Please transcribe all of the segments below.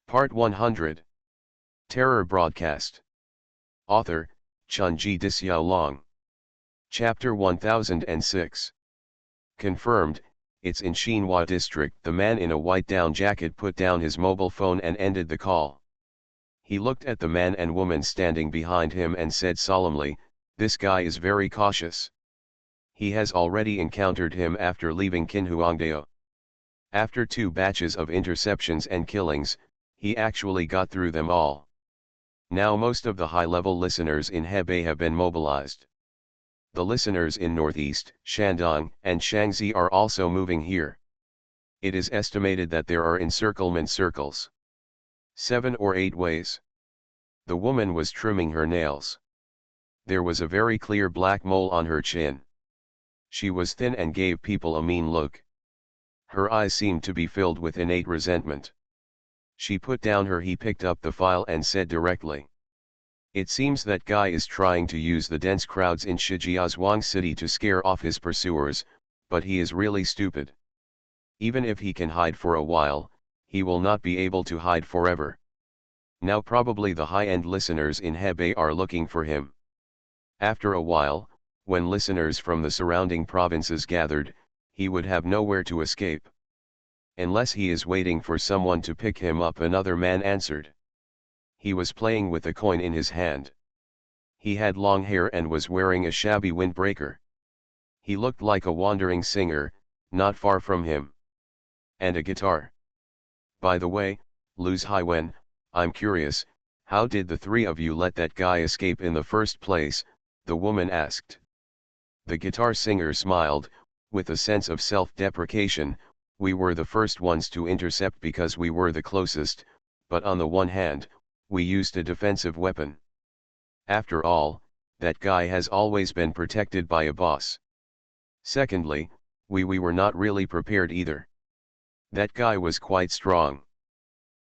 Part 100. Terror Broadcast. Author, Chunji Dixiaolong. Chapter 1006. Confirmed, it's in Xinhua district. The man in a white down jacket put down his mobile phone and ended the call. He looked at the man and woman standing behind him and said solemnly, "This guy is very cautious. He has already encountered him after leaving Qinhuangdao. After 2 batches of interceptions and killings, he actually got through them all. Now most of the high-level listeners in Hebei have been mobilized. The listeners in Northeast, Shandong, and Shaanxi are also moving here. It is estimated that there are encirclement circles 7 or 8 ways." The woman was trimming her nails. There was a very clear black mole on her chin. She was thin and gave people a mean look. Her eyes seemed to be filled with innate resentment. She put down her he picked up the file and said directly, "It seems that guy is trying to use the dense crowds in Shijiazhuang City to scare off his pursuers, but he is really stupid. Even if he can hide for a while, he will not be able to hide forever. Now probably the high-end listeners in Hebei are looking for him. After a while, when listeners from the surrounding provinces gathered, he would have nowhere to escape. Unless he is waiting for someone to pick him up," another man answered. He was playing with a coin in his hand. He had long hair and was wearing a shabby windbreaker. He looked like a wandering singer, not far from him. And a guitar. "By the way, Luz Haiwen, I'm curious, how did the 3 of you let that guy escape in the first place?" the woman asked. The guitar singer smiled, with a sense of self-deprecation. "We were the first ones to intercept because we were the closest, but on the one hand, we used a defensive weapon. After all, that guy has always been protected by a boss. Secondly, we were not really prepared either. That guy was quite strong.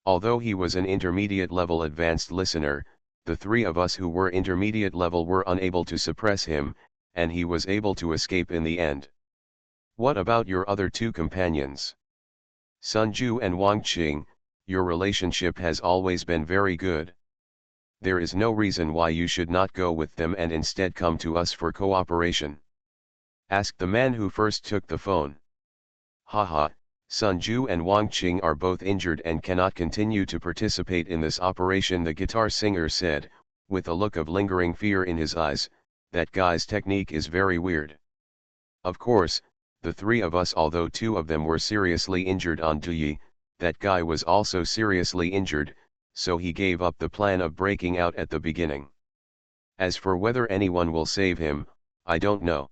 Although he was an intermediate level advanced listener, the 3 of us who were intermediate level were unable to suppress him, and he was able to escape in the end. What about your other 2 companions? Sun Ju and Wang Qing, your relationship has always been very good. There is no reason why you should not go with them and instead come to us for cooperation," asked the man who first took the phone. "Haha, Sun Ju and Wang Qing are both injured and cannot continue to participate in this operation," the guitar singer said, with a look of lingering fear in his eyes. "That guy's technique is very weird. Of course, the 3 of us, although 2 of them were seriously injured on Duyi, that guy was also seriously injured, so he gave up the plan of breaking out at the beginning. As for whether anyone will save him, I don't know.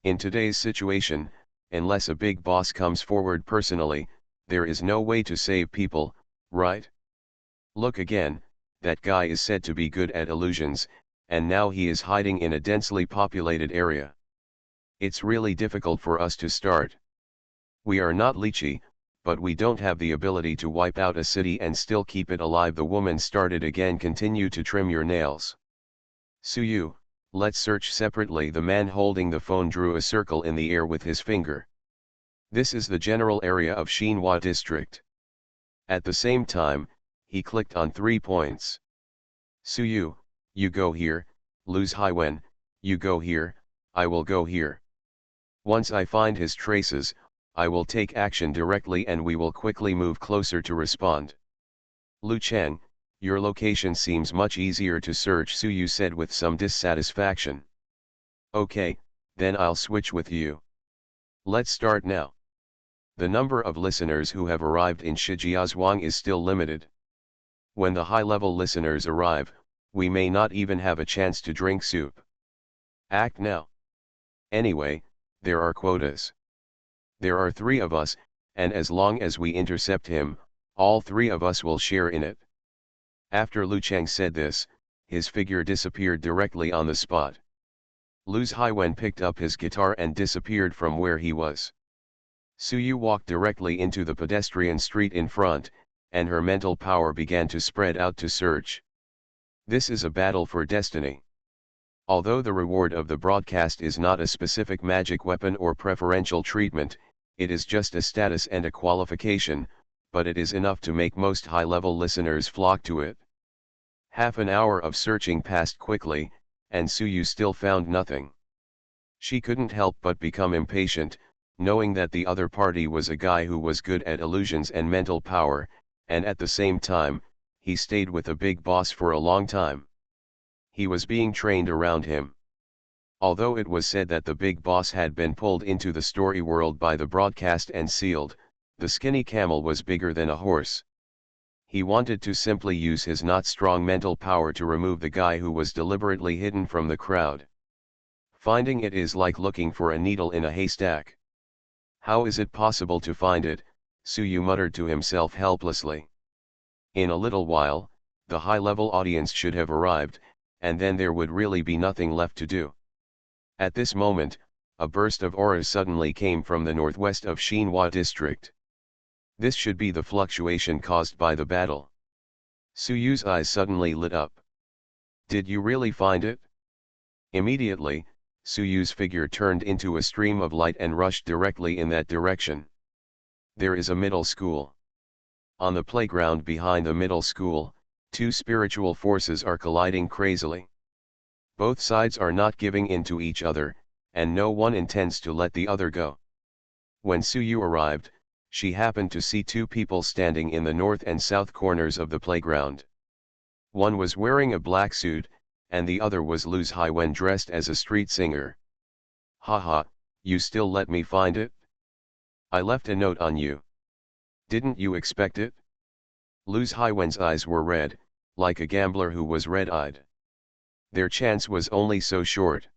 In today's situation, unless a big boss comes forward personally, there is no way to save people, right? Look again, that guy is said to be good at illusions, and now he is hiding in a densely populated area. It's really difficult for us to start. We are not lychee, but we don't have the ability to wipe out a city and still keep it alive." The woman started again. "Continue to trim your nails. Suyu, let's search separately." The man holding the phone drew a circle in the air with his finger. "This is the general area of Xinhua district." At the same time, he clicked on 3 points. "Suyu, you go here. Luz Haiwen, you go here. I will go here. Once I find his traces, I will take action directly and we will quickly move closer to respond. Lu Cheng, your location seems much easier to search," Suyu said with some dissatisfaction. "Okay, then I'll switch with you. Let's start now. The number of listeners who have arrived in Shijiazhuang is still limited. When the high-level listeners arrive, we may not even have a chance to drink soup. Act now. Anyway, there are quotas. There are 3 of us, and as long as we intercept him, all 3 of us will share in it." After Lu Cheng said this, his figure disappeared directly on the spot. Luz Haiwen picked up his guitar and disappeared from where he was. Suyu walked directly into the pedestrian street in front, and her mental power began to spread out to search. This is a battle for destiny. Although the reward of the broadcast is not a specific magic weapon or preferential treatment, it is just a status and a qualification, but it is enough to make most high-level listeners flock to it. Half an hour of searching passed quickly, and Suyu still found nothing. She couldn't help but become impatient, knowing that the other party was a guy who was good at illusions and mental power, and at the same time, he stayed with a big boss for a long time. He was being trained around him. Although it was said that the big boss had been pulled into the story world by the broadcast and sealed, the skinny camel was bigger than a horse. He wanted to simply use his not strong mental power to remove the guy who was deliberately hidden from the crowd. Finding it is like looking for a needle in a haystack. How is it possible to find it? Suyu muttered to himself helplessly. In a little while, the high-level audience should have arrived, and then there would really be nothing left to do. At this moment, a burst of auras suddenly came from the northwest of Shinhua district. This should be the fluctuation caused by the battle. Suyu's eyes suddenly lit up. Did you really find it? Immediately, Suyu's figure turned into a stream of light and rushed directly in that direction. There is a middle school. On the playground behind the middle school, two spiritual forces are colliding crazily. Both sides are not giving in to each other, and no one intends to let the other go. When Suyu arrived, she happened to see two people standing in the north and south corners of the playground. One was wearing a black suit, and the other was Luz Haiwen dressed as a street singer. Haha, you still let me find it? I left a note on you. Didn't you expect it? Luz Haiwen's eyes were red, like a gambler who was red-eyed. Their chance was only so short.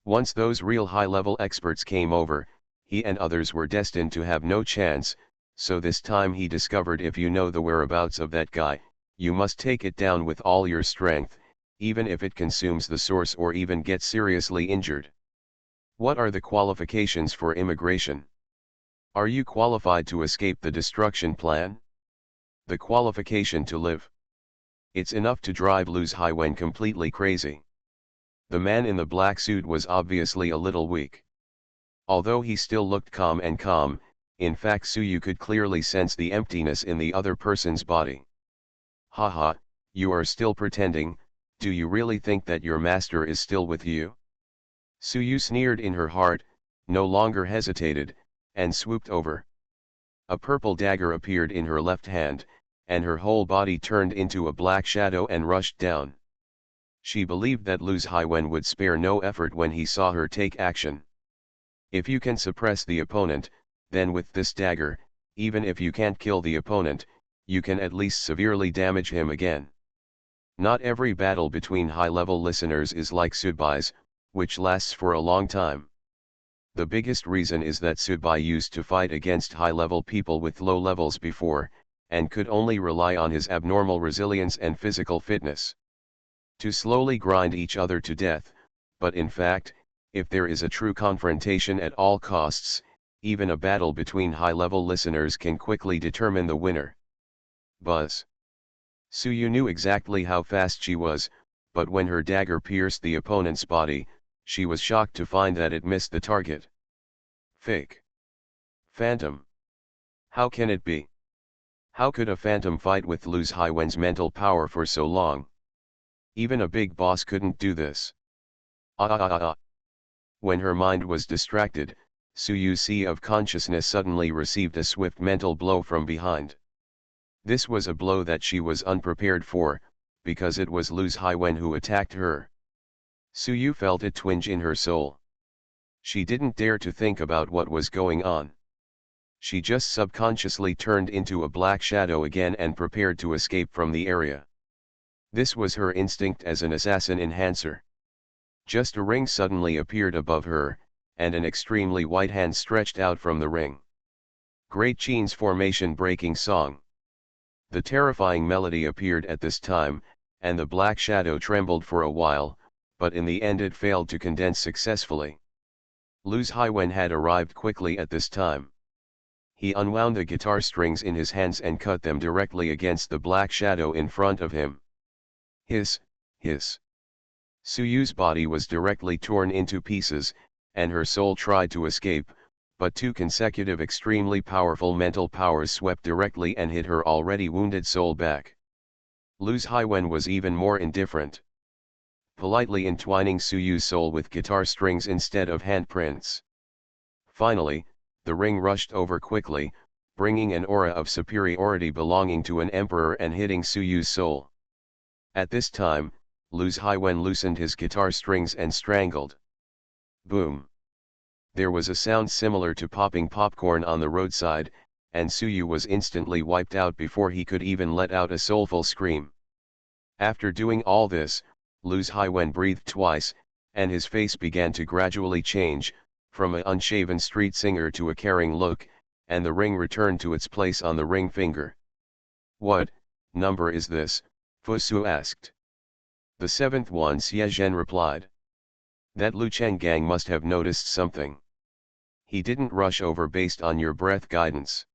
Once those real high-level experts came over, he and others were destined to have no chance, so this time he discovered if you know the whereabouts of that guy, you must take it down with all your strength, even if it consumes the source or even gets seriously injured. What are the qualifications for immigration? Are you qualified to escape the destruction plan? The qualification to live. It's enough to drive Luz Haiwen completely crazy. The man in the black suit was obviously a little weak. Although he still looked calm, in fact Suyu could clearly sense the emptiness in the other person's body. Haha, you are still pretending, do you really think that your master is still with you? Suyu sneered in her heart, no longer hesitated, and swooped over. A purple dagger appeared in her left hand, and her whole body turned into a black shadow and rushed down. She believed that Luz Haiwen would spare no effort when he saw her take action. If you can suppress the opponent, then with this dagger, even if you can't kill the opponent, you can at least severely damage him again. Not every battle between high-level listeners is like Sudbai's, which lasts for a long time. The biggest reason is that Sudbai used to fight against high-level people with low levels before, and could only rely on his abnormal resilience and physical fitness to slowly grind each other to death, but in fact, if there is a true confrontation at all costs, even a battle between high-level listeners can quickly determine the winner. Buzz. Suyu knew exactly how fast she was, but when her dagger pierced the opponent's body, she was shocked to find that it missed the target. Fake. Phantom. How can it be? How could a phantom fight with Luz Haiwen's mental power for so long? Even a big boss couldn't do this. When her mind was distracted, Suyu's sea of consciousness suddenly received a swift mental blow from behind. This was a blow that she was unprepared for, because it was Luz Haiwen who attacked her. Suyu felt a twinge in her soul. She didn't dare to think about what was going on. She just subconsciously turned into a black shadow again and prepared to escape from the area. This was her instinct as an assassin enhancer. Just a ring suddenly appeared above her, and an extremely white hand stretched out from the ring. Great Qin's formation-breaking song. The terrifying melody appeared at this time, and the black shadow trembled for a while, but in the end it failed to condense successfully. Luz Haiwen had arrived quickly at this time. He unwound the guitar strings in his hands and cut them directly against the black shadow in front of him. Hiss. Suyu's body was directly torn into pieces, and her soul tried to escape, but two consecutive extremely powerful mental powers swept directly and hit her already wounded soul back. Lu's Haiwen was even more indifferent, politely entwining Suyu's soul with guitar strings instead of handprints. Finally, the ring rushed over quickly, bringing an aura of superiority belonging to an emperor and hitting Suyu's soul. At this time, Lu's Haiwen loosened his guitar strings and strangled. Boom! There was a sound similar to popping popcorn on the roadside, and Suyu was instantly wiped out before he could even let out a soulful scream. After doing all this, Lu's Haiwen breathed twice, and his face began to gradually change, from an unshaven street singer to a caring look, and the ring returned to its place on the ring finger. "What number is this?" Fusu asked. "The seventh one," Xie Zhen replied. "That Lu Chenggang must have noticed something. He didn't rush over based on your breath guidance.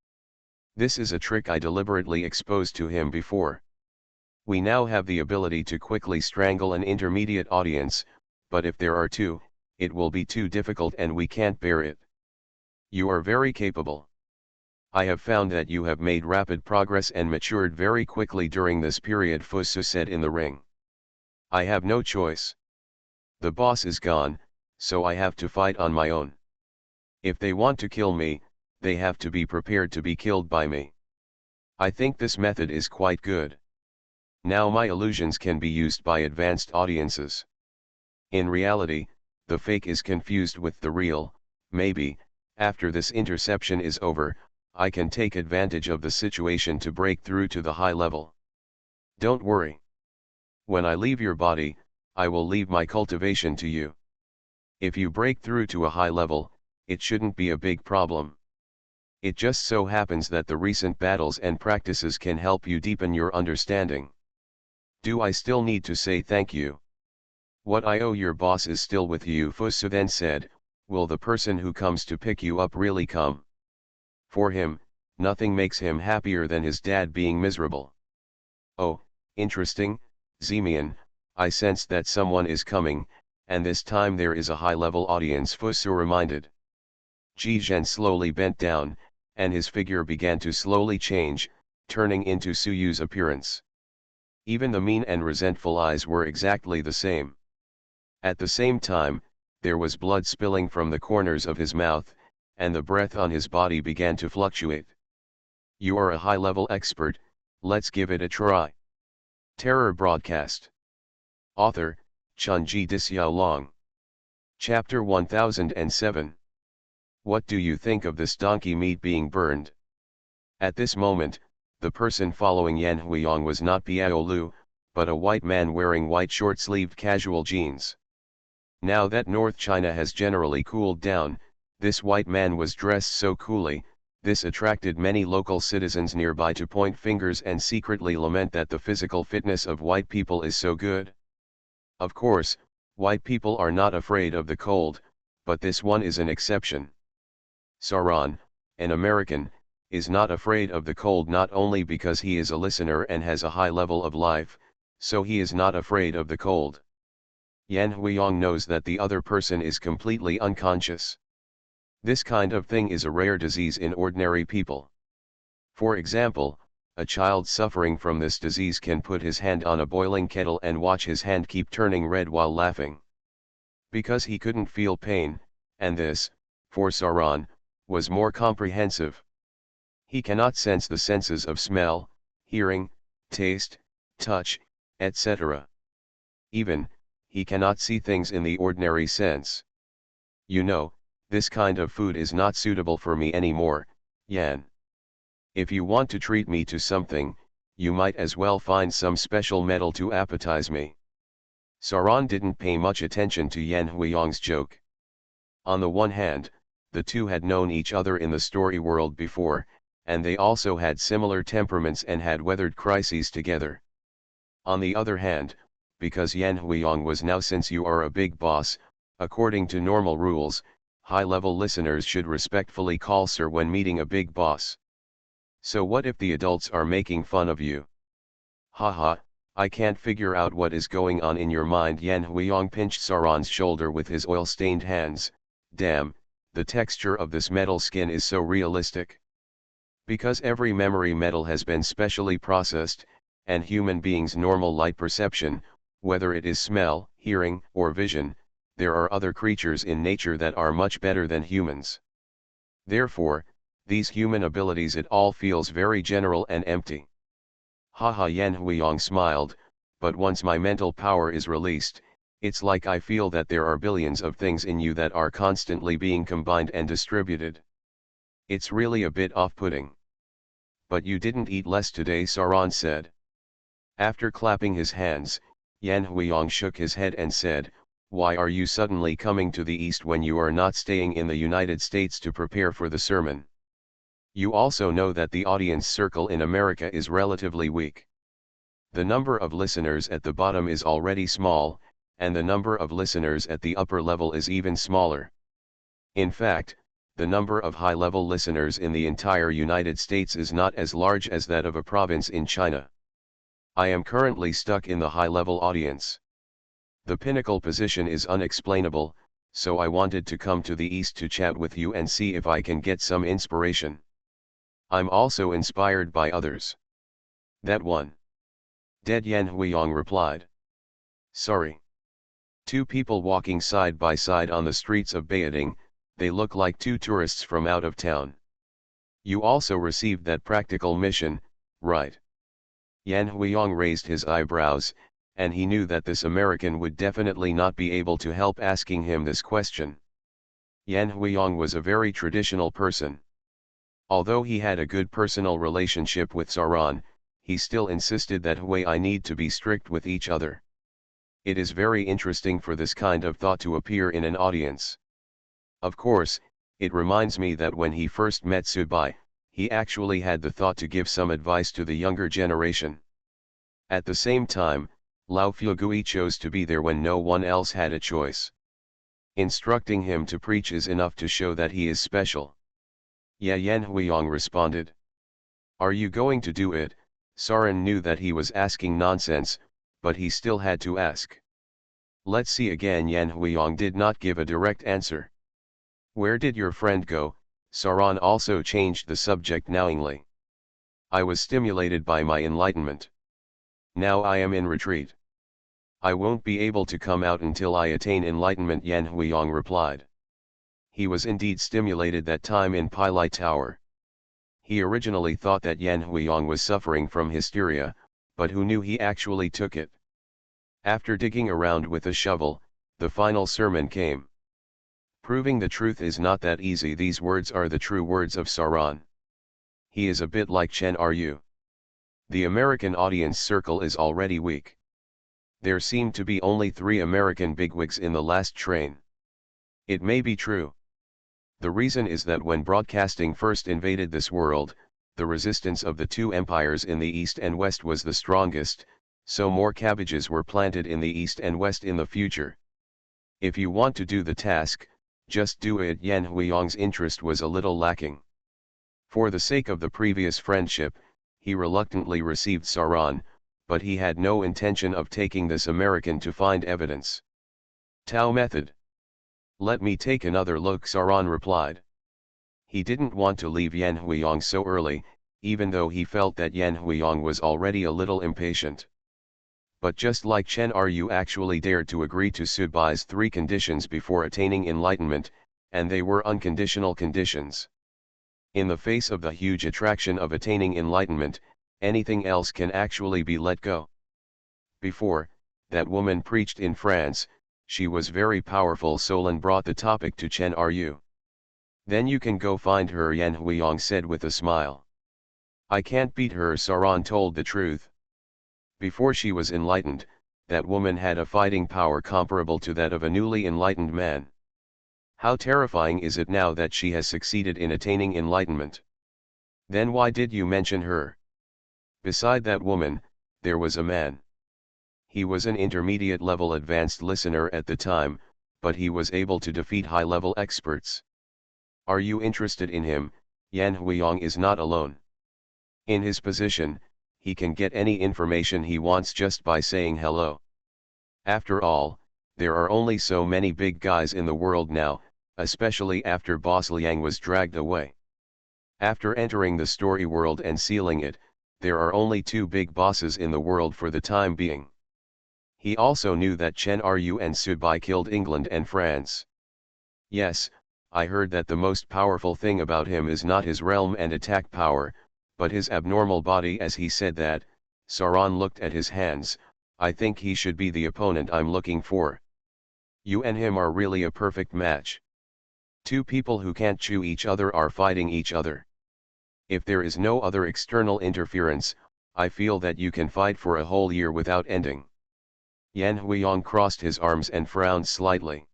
This is a trick I deliberately exposed to him before. We now have the ability to quickly strangle an intermediate audience, but if there are two, it will be too difficult and we can't bear it. You are very capable. I have found that you have made rapid progress and matured very quickly during this period," Fusu said in the ring. "I have no choice. The boss is gone, so I have to fight on my own. If they want to kill me, they have to be prepared to be killed by me. I think this method is quite good. Now my illusions can be used by advanced audiences. In reality, the fake is confused with the real. Maybe, after this interception is over, I can take advantage of the situation to break through to the high level. Don't worry. When I leave your body, I will leave my cultivation to you. If you break through to a high level, it shouldn't be a big problem. It just so happens that the recent battles and practices can help you deepen your understanding. Do I still need to say thank you? What I owe your boss is still with you," Fusu then said. "Will the person who comes to pick you up really come? For him, nothing makes him happier than his dad being miserable." "Oh, interesting, Zemian, I sense that someone is coming, and this time there is a high-level audience," Fusu reminded. Ji Zhen slowly bent down, and his figure began to slowly change, turning into Suyu's appearance. Even the mean and resentful eyes were exactly the same. At the same time, there was blood spilling from the corners of his mouth, and the breath on his body began to fluctuate. "You are a high-level expert, let's give it a try." Terror Broadcast. Author, Chunji Dixiaolong. Chapter 1007. What do you think of this donkey meat being burned? At this moment, the person following Yan Huiyang was not Biao Lu, but a white man wearing white short-sleeved casual jeans. Now that North China has generally cooled down, this white man was dressed so coolly. This attracted many local citizens nearby to point fingers and secretly lament that the physical fitness of white people is so good. Of course, white people are not afraid of the cold, but this one is an exception. Saran, an American, is not afraid of the cold not only because he is a listener and has a high level of life, so he is not afraid of the cold. Yan Huiyang knows that the other person is completely unconscious. This kind of thing is a rare disease in ordinary people. For example, a child suffering from this disease can put his hand on a boiling kettle and watch his hand keep turning red while laughing. Because he couldn't feel pain, and this, for Saran, was more comprehensive. He cannot sense the senses of smell, hearing, taste, touch, etc. Even, he cannot see things in the ordinary sense. You know, this kind of food is not suitable for me anymore, Yan. If you want to treat me to something, you might as well find some special metal to appetize me. Saran didn't pay much attention to Yan Huiyang's joke. On the one hand, the two had known each other in the story world before, and they also had similar temperaments and had weathered crises together. On the other hand, because Yan Huiyang was now, since you are a big boss, according to normal rules, high-level listeners should respectfully call sir when meeting a big boss. So what if the adults are making fun of you? Haha, I can't figure out what is going on in your mind. Yan Huiyang pinched Saran's shoulder with his oil-stained hands. Damn, the texture of this metal skin is so realistic. Because every memory metal has been specially processed, and human beings' normal light perception, whether it is smell, hearing, or vision, there are other creatures in nature that are much better than humans. Therefore, these human abilities, it all feels very general and empty. Haha, Yan Huiyang smiled, but once my mental power is released, it's like I feel that there are billions of things in you that are constantly being combined and distributed. It's really a bit off-putting. But you didn't eat less today, Saran said. After clapping his hands, Yan Huiyang shook his head and said, "Why are you suddenly coming to the East when you are not staying in the United States to prepare for the sermon? You also know that the audience circle in America is relatively weak. The number of listeners at the bottom is already small, and the number of listeners at the upper level is even smaller. In fact, the number of high-level listeners in the entire United States is not as large as that of a province in China. I am currently stuck in the high-level audience. The pinnacle position is unexplainable, so I wanted to come to the East to chat with you and see if I can get some inspiration. I'm also inspired by others." "That one?" Dead Yan Huiyang replied. "Sorry. Two people walking side by side on the streets of Beijing, they look like two tourists from out of town. You also received that practical mission, right?" Yan Huiyang raised his eyebrows, and he knew that this American would definitely not be able to help asking him this question. Yan Huiyang was a very traditional person. Although he had a good personal relationship with Saran, he still insisted that Hui need to be strict with each other. It is very interesting for this kind of thought to appear in an audience. Of course, it reminds me that when he first met Subai, he actually had the thought to give some advice to the younger generation. At the same time, Lao Fugui chose to be there when no one else had a choice. Instructing him to preach is enough to show that he is special. "Yeah," Yan Huiyang responded. "Are you going to do it?" Saran knew that he was asking nonsense, but he still had to ask. "Let's see again." Yan Huiyang did not give a direct answer. "Where did your friend go?" Saran also changed the subject knowingly. "I was stimulated by my enlightenment. Now I am in retreat. I won't be able to come out until I attain enlightenment," Yan Huiyang replied. He was indeed stimulated that time in Pilai Tower. He originally thought that Yan Huiyang was suffering from hysteria, but who knew he actually took it. After digging around with a shovel, the final sermon came. "Proving the truth is not that easy." These words are the true words of Saran. He is a bit like Chen Ryu. The American audience circle is already weak. There seem to be only 3 American bigwigs in the last train. It may be true. The reason is that when broadcasting first invaded this world, the resistance of the 2 empires in the East and West was the strongest, so more cabbages were planted in the East and West in the future. If you want to do the task, just do it. Yan Huiyang's interest was a little lacking. For the sake of the previous friendship, he reluctantly received Saran, but he had no intention of taking this American to find evidence. "Tao method. Let me take another look," Saran replied. He didn't want to leave Yan Huiyang so early, even though he felt that Yan Huiyang was already a little impatient. But just like Chen Ryu actually dared to agree to Subai's 3 conditions before attaining enlightenment, and they were unconditional conditions. In the face of the huge attraction of attaining enlightenment, anything else can actually be let go. Before, that woman preached in France. She was very powerful. Solon brought the topic to Chen Ryu. "Then you can go find her," Yan Huiyang said with a smile. "I can't beat her." Saran told the truth. Before she was enlightened, that woman had a fighting power comparable to that of a newly enlightened man. How terrifying is it now that she has succeeded in attaining enlightenment? "Then why did you mention her?" "Beside that woman, there was a man. He was an intermediate-level advanced listener at the time, but he was able to defeat high-level experts." "Are you interested in him?" Yan Huiyang is not alone. In his position, he can get any information he wants just by saying hello. After all, there are only so many big guys in the world now, especially after Boss Liang was dragged away. After entering the story world and sealing it, there are only two big bosses in the world for the time being. He also knew that Chen Ryu and Subai killed England and France. Yes, I heard that the most powerful thing about him is not his realm and attack power, but his abnormal body. As he said that, Sauron looked at his hands. I think he should be the opponent I'm looking for. You and him are really a perfect match. Two people who can't chew each other are fighting each other. If there is no other external interference, I feel that you can fight for a whole year without ending. Yan Huiyong crossed his arms and frowned slightly.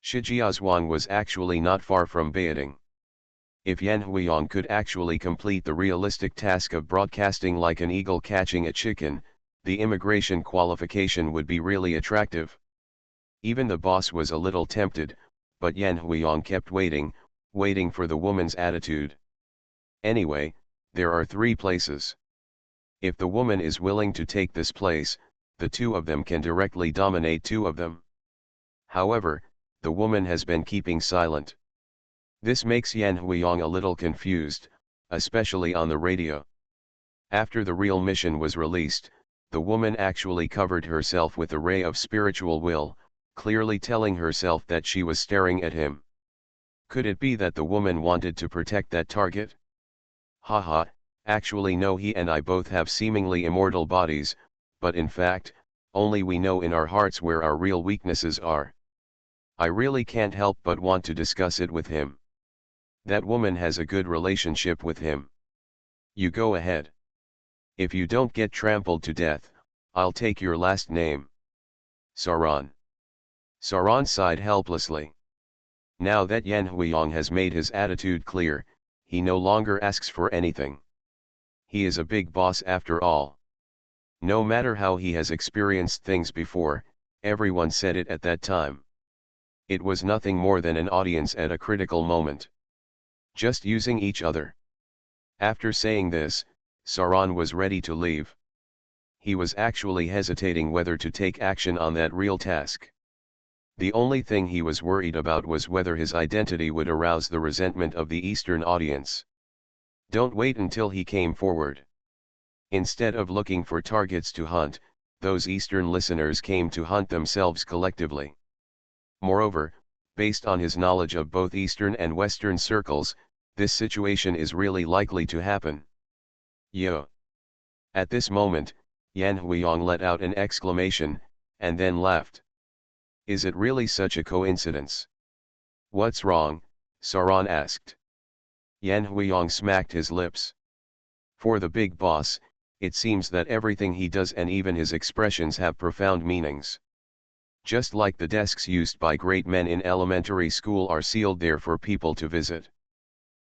Shijiazhuang was actually not far from baiting. If Yan Huiyong could actually complete the realistic task of broadcasting like an eagle catching a chicken, the immigration qualification would be really attractive. Even the boss was a little tempted, but Yan Huiyong kept waiting for the woman's attitude. Anyway, there are three places. If the woman is willing to take this place, the two of them can directly dominate two of them. However, the woman has been keeping silent. This makes Yan Huiyong a little confused, especially on the radio. After the real mission was released, the woman actually covered herself with a ray of spiritual will, clearly telling herself that she was staring at him. Could it be that the woman wanted to protect that target? Haha, actually no, he and I both have seemingly immortal bodies, but in fact, only we know in our hearts where our real weaknesses are. I really can't help but want to discuss it with him. That woman has a good relationship with him. You go ahead. If you don't get trampled to death, I'll take your last name. Sauron. Sauron sighed helplessly. Now that Yan Huiyong has made his attitude clear, he no longer asks for anything. He is a big boss after all. No matter how he has experienced things before, everyone said it at that time. It was nothing more than an audience at a critical moment. Just using each other. After saying this, Sauron was ready to leave. He was actually hesitating whether to take action on that real task. The only thing he was worried about was whether his identity would arouse the resentment of the Eastern audience. Don't wait until he came forward. Instead of looking for targets to hunt, those Eastern listeners came to hunt themselves collectively. Moreover, based on his knowledge of both Eastern and Western circles, this situation is really likely to happen. Yo! At this moment, Yan Huiyong let out an exclamation, and then laughed. Is it really such a coincidence? What's wrong? Sauron asked. Yan Huiyong smacked his lips. For the big boss, it seems that everything he does and even his expressions have profound meanings. Just like the desks used by great men in elementary school are sealed there for people to visit.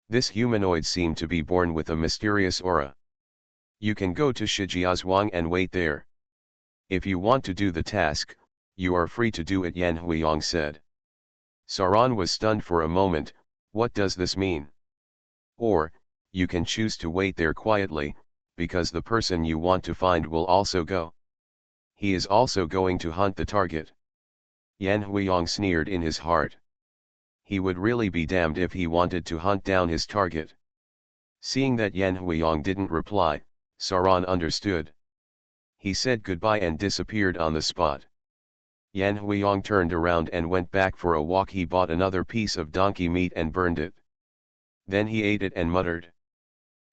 This humanoid seemed to be born with a mysterious aura. You can go to Shijiazhuang and wait there. If you want to do the task, you are free to do it, Yan Huiyong said. Sauron was stunned for a moment. What does this mean? Or, you can choose to wait there quietly, because the person you want to find will also go. He is also going to hunt the target. Yan Huiyong sneered in his heart. He would really be damned if he wanted to hunt down his target. Seeing that Yan Huiyong didn't reply, Sauron understood. He said goodbye and disappeared on the spot. Yan Huiyong turned around and went back for a walk. He bought another piece of donkey meat and burned it. Then he ate it and muttered.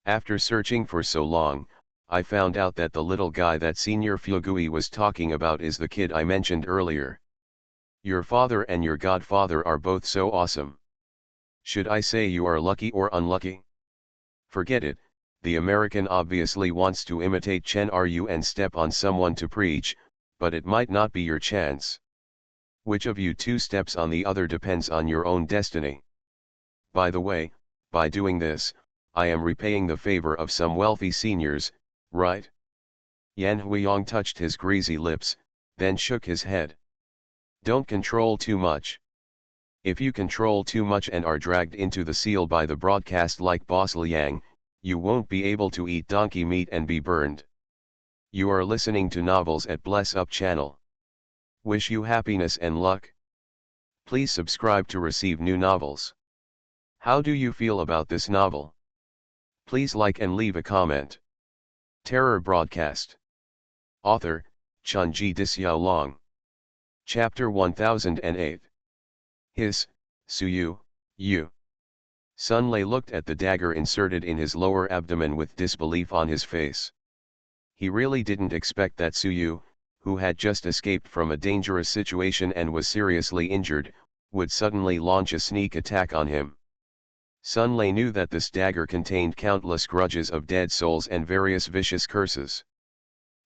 After searching for so long, I found out that the little guy that Senior Fugui was talking about is the kid I mentioned earlier. Your father and your godfather are both so awesome. Should I say you are lucky or unlucky? Forget it, the American obviously wants to imitate Chen Ryu and step on someone to preach, but it might not be your chance. Which of you two steps on the other depends on your own destiny. By the way, by doing this, I am repaying the favor of some wealthy seniors, right? Yan Huiyong touched his greasy lips, then shook his head. Don't control too much. If you control too much and are dragged into the seal by the broadcast like Boss Liang, you won't be able to eat donkey meat and be burned. You are listening to novels at Bless Up channel. Wish you happiness and luck. Please subscribe to receive new novels. How do you feel about this novel? Please like and leave a comment. Terror Broadcast. Author, Chunji Long. Chapter 1008. His, Suyu, Yu. Sun Lei looked at the dagger inserted in his lower abdomen with disbelief on his face. He really didn't expect that Suyu, who had just escaped from a dangerous situation and was seriously injured, would suddenly launch a sneak attack on him. Sun Lei knew that this dagger contained countless grudges of dead souls and various vicious curses.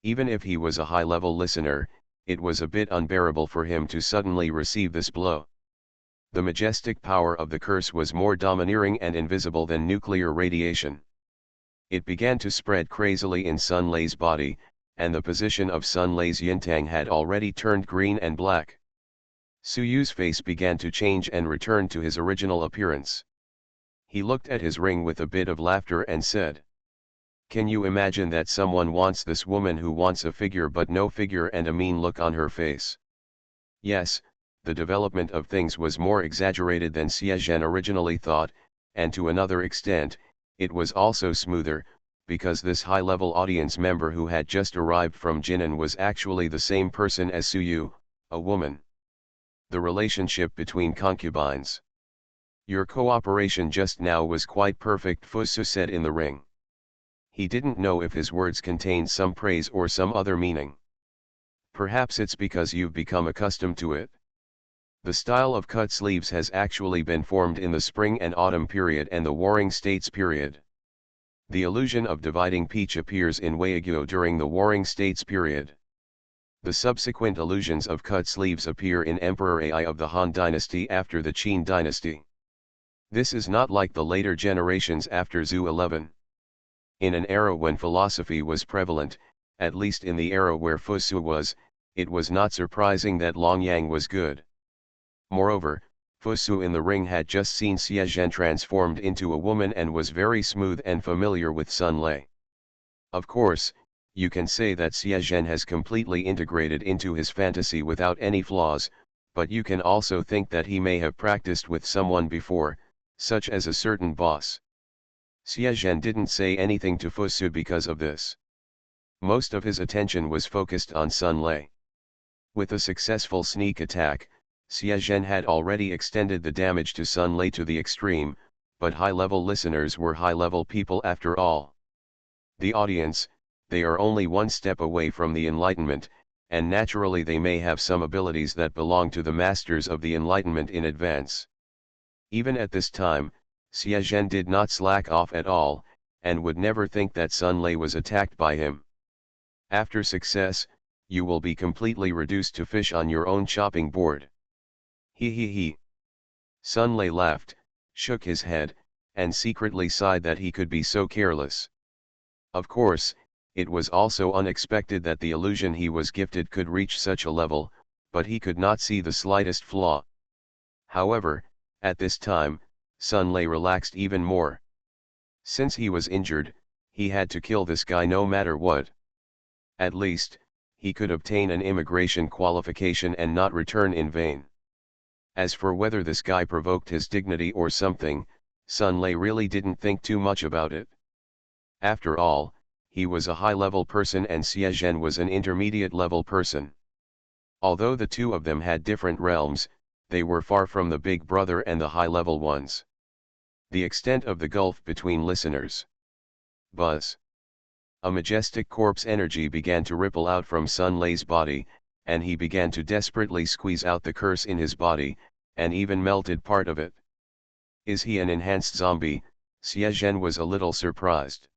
Even if he was a high-level listener, it was a bit unbearable for him to suddenly receive this blow. The majestic power of the curse was more domineering and invisible than nuclear radiation. It began to spread crazily in Sun Lei's body, and the position of Sun Lei's yintang had already turned green and black. Suyu's face began to change and return to his original appearance. He looked at his ring with a bit of laughter and said, "Can you imagine that someone wants this woman who wants a figure but no figure and a mean look on her face?" Yes, the development of things was more exaggerated than Xie Zhen originally thought, and to another extent, it was also smoother, because this high-level audience member who had just arrived from Jinan was actually the same person as Suyu, a woman. The relationship between concubines. "Your cooperation just now was quite perfect," Fusu said in the ring. He didn't know if his words contained some praise or some other meaning. "Perhaps it's because you've become accustomed to it. The style of cut sleeves has actually been formed in the spring and autumn period and the Warring States period. The illusion of dividing peach appears in Weiguo during the Warring States period. The subsequent illusions of cut sleeves appear in Emperor Ai of the Han dynasty after the Qin dynasty. This is not like the later generations after Zhou 11. In an era when philosophy was prevalent, at least in the era where Fusu was, it was not surprising that Longyang was good. Moreover, Fusu in the ring had just seen Xie Zhen transformed into a woman and was very smooth and familiar with Sun Lei. Of course, you can say that Xie Zhen has completely integrated into his fantasy without any flaws, but you can also think that he may have practiced with someone before, such as a certain boss. Xie Zhen didn't say anything to Fusu because of this. Most of his attention was focused on Sun Lei. With a successful sneak attack, Xie Zhen had already extended the damage to Sun Lei to the extreme, but high-level listeners were high-level people after all. The audience, they are only one step away from the Enlightenment, and naturally they may have some abilities that belong to the masters of the Enlightenment in advance. Even at this time, Xie Zhen did not slack off at all, and would never think that Sun Lei was attacked by him. After success, you will be completely reduced to fish on your own chopping board. He he he. Sun Lei laughed, shook his head, and secretly sighed that he could be so careless. Of course, it was also unexpected that the illusion he was gifted could reach such a level, but he could not see the slightest flaw. However, at this time, Sun Lei relaxed even more. Since he was injured, he had to kill this guy no matter what. At least, he could obtain an immigration qualification and not return in vain. As for whether this guy provoked his dignity or something, Sun Lei really didn't think too much about it. After all, he was a high-level person and Xie Zhen was an intermediate-level person. Although the two of them had different realms, they were far from the big brother and the high-level ones. The extent of the gulf between listeners. Buzz. A majestic corpse energy began to ripple out from Sun Lei's body, and he began to desperately squeeze out the curse in his body, and even melted part of it. Is he an enhanced zombie? Xie Zhen was a little surprised.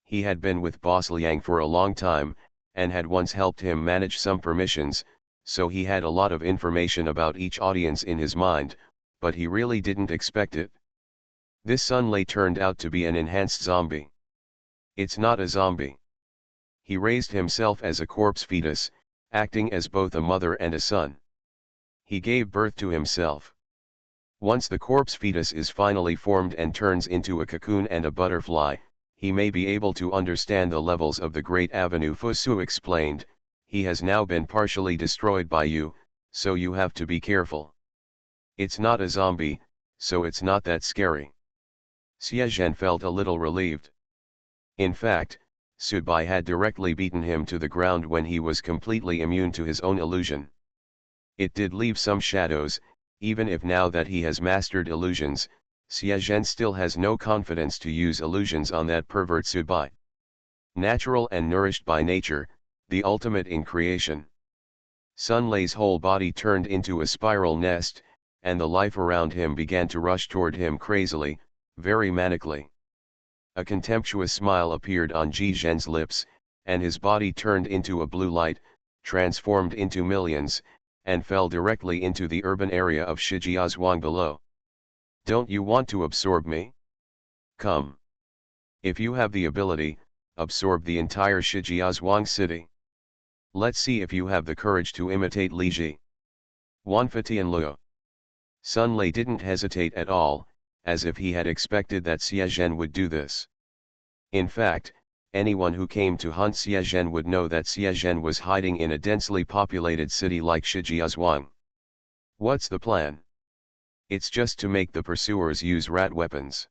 He had been with Boss Liang for a long time, and had once helped him manage some permissions, so he had a lot of information about each audience in his mind, but he really didn't expect it. This Sun Lei turned out to be an enhanced zombie. It's not a zombie. He raised himself as a corpse fetus, acting as both a mother and a son. He gave birth to himself. Once the corpse fetus is finally formed and turns into a cocoon and a butterfly, he may be able to understand the levels of the Great Avenue. Fusu explained, he has now been partially destroyed by you, so you have to be careful. It's not a zombie, so it's not that scary. Xie felt a little relieved. In fact, Subai had directly beaten him to the ground when he was completely immune to his own illusion. It did leave some shadows, even if now that he has mastered illusions, Xie still has no confidence to use illusions on that pervert Subai. Natural and nourished by nature, the ultimate in creation. Sun Lei's whole body turned into a spiral nest, and the life around him began to rush toward him crazily, very manically. A contemptuous smile appeared on Ji Zhen's lips, and his body turned into a blue light, transformed into millions, and fell directly into the urban area of Shijiazhuang below. Don't you want to absorb me? Come. If you have the ability, absorb the entire Shijiazhuang city. Let's see if you have the courage to imitate Li Ji. Wanfatian Luo. Sun Lei didn't hesitate at all, as if he had expected that Xie would do this. In fact, anyone who came to hunt Xie would know that Xie was hiding in a densely populated city like Shijiazhuang. What's the plan? It's just to make the pursuers use rat weapons.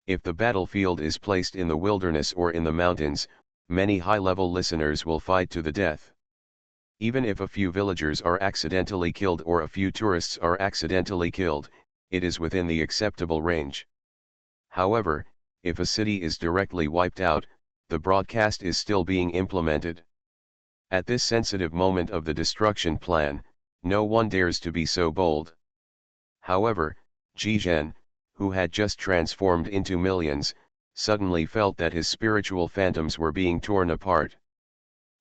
If the battlefield is placed in the wilderness or in the mountains, many high-level listeners will fight to the death. Even if a few villagers are accidentally killed or a few tourists are accidentally killed, it is within the acceptable range. However, if a city is directly wiped out, the broadcast is still being implemented. At this sensitive moment of the destruction plan, no one dares to be so bold. However, Ji Zhen, who had just transformed into millions, suddenly felt that his spiritual phantoms were being torn apart.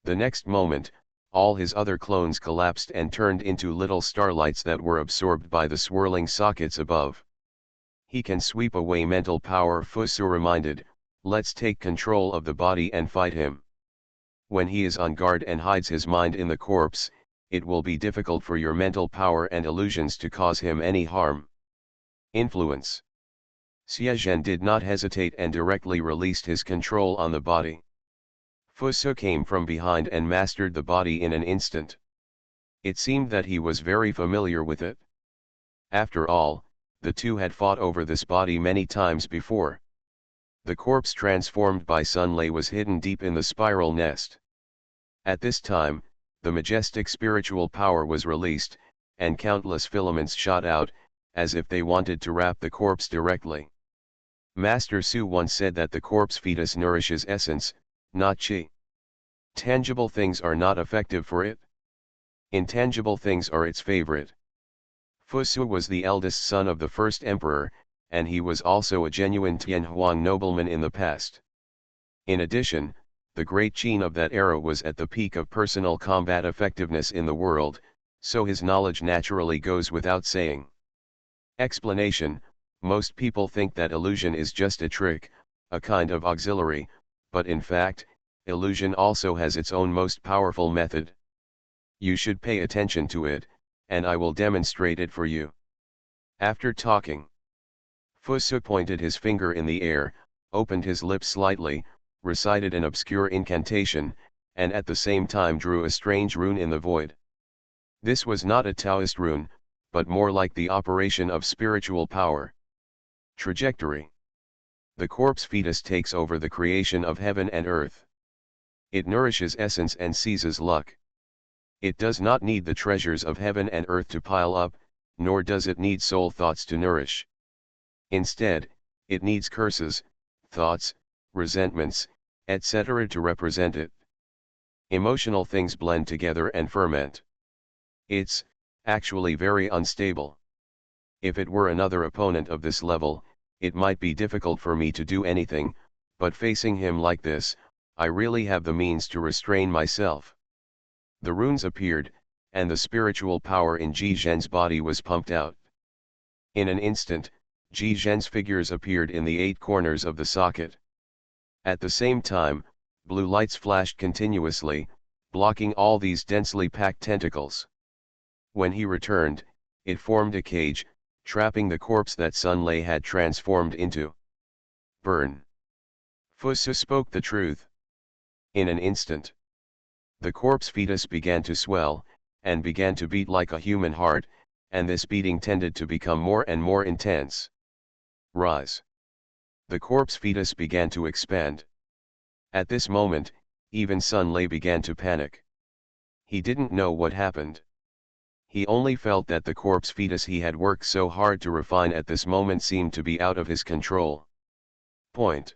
The next moment, all his other clones collapsed and turned into little starlights that were absorbed by the swirling sockets above. He can sweep away mental power, Fusu reminded. Let's take control of the body and fight him. When he is on guard and hides his mind in the corpse, it will be difficult for your mental power and illusions to cause him any harm. Influence. Xie did not hesitate and directly released his control on the body. Fusu came from behind and mastered the body in an instant. It seemed that he was very familiar with it. After all, the two had fought over this body many times before. The corpse transformed by Sun Lei was hidden deep in the spiral nest. At this time, the majestic spiritual power was released, and countless filaments shot out, as if they wanted to wrap the corpse directly. Master Su once said that the corpse fetus nourishes essence, not qi. Tangible things are not effective for it. Intangible things are its favorite. Fusu was the eldest son of the first emperor, and he was also a genuine Tianhuang nobleman in the past. In addition, the great Qin of that era was at the peak of personal combat effectiveness in the world, so his knowledge naturally goes without saying. Explanation: most people think that illusion is just a trick, a kind of auxiliary, but in fact, illusion also has its own most powerful method. You should pay attention to it, and I will demonstrate it for you. After talking, Fusu pointed his finger in the air, opened his lips slightly, recited an obscure incantation, and at the same time drew a strange rune in the void. This was not a Taoist rune, but more like the operation of spiritual power. Trajectory. The corpse fetus takes over the creation of heaven and earth. It nourishes essence and seizes luck. It does not need the treasures of heaven and earth to pile up, nor does it need soul thoughts to nourish. Instead, it needs curses, thoughts, resentments, etc. to represent it. Emotional things blend together and ferment. It's, actually very unstable. If it were another opponent of this level, it might be difficult for me to do anything, but facing him like this, I really have the means to restrain myself. The runes appeared, and the spiritual power in Ji Zhen's body was pumped out. In an instant, Ji Zhen's figures appeared in the 8 corners of the socket. At the same time, blue lights flashed continuously, blocking all these densely packed tentacles. When he returned, it formed a cage, trapping the corpse that Sun Lei had transformed into. Burn. Fusu spoke the truth. In an instant, the corpse fetus began to swell, and began to beat like a human heart, and this beating tended to become more and more intense. Rise. The corpse fetus began to expand. At this moment, even Sun Lei began to panic. He didn't know what happened. He only felt that the corpse fetus he had worked so hard to refine at this moment seemed to be out of his control. Point.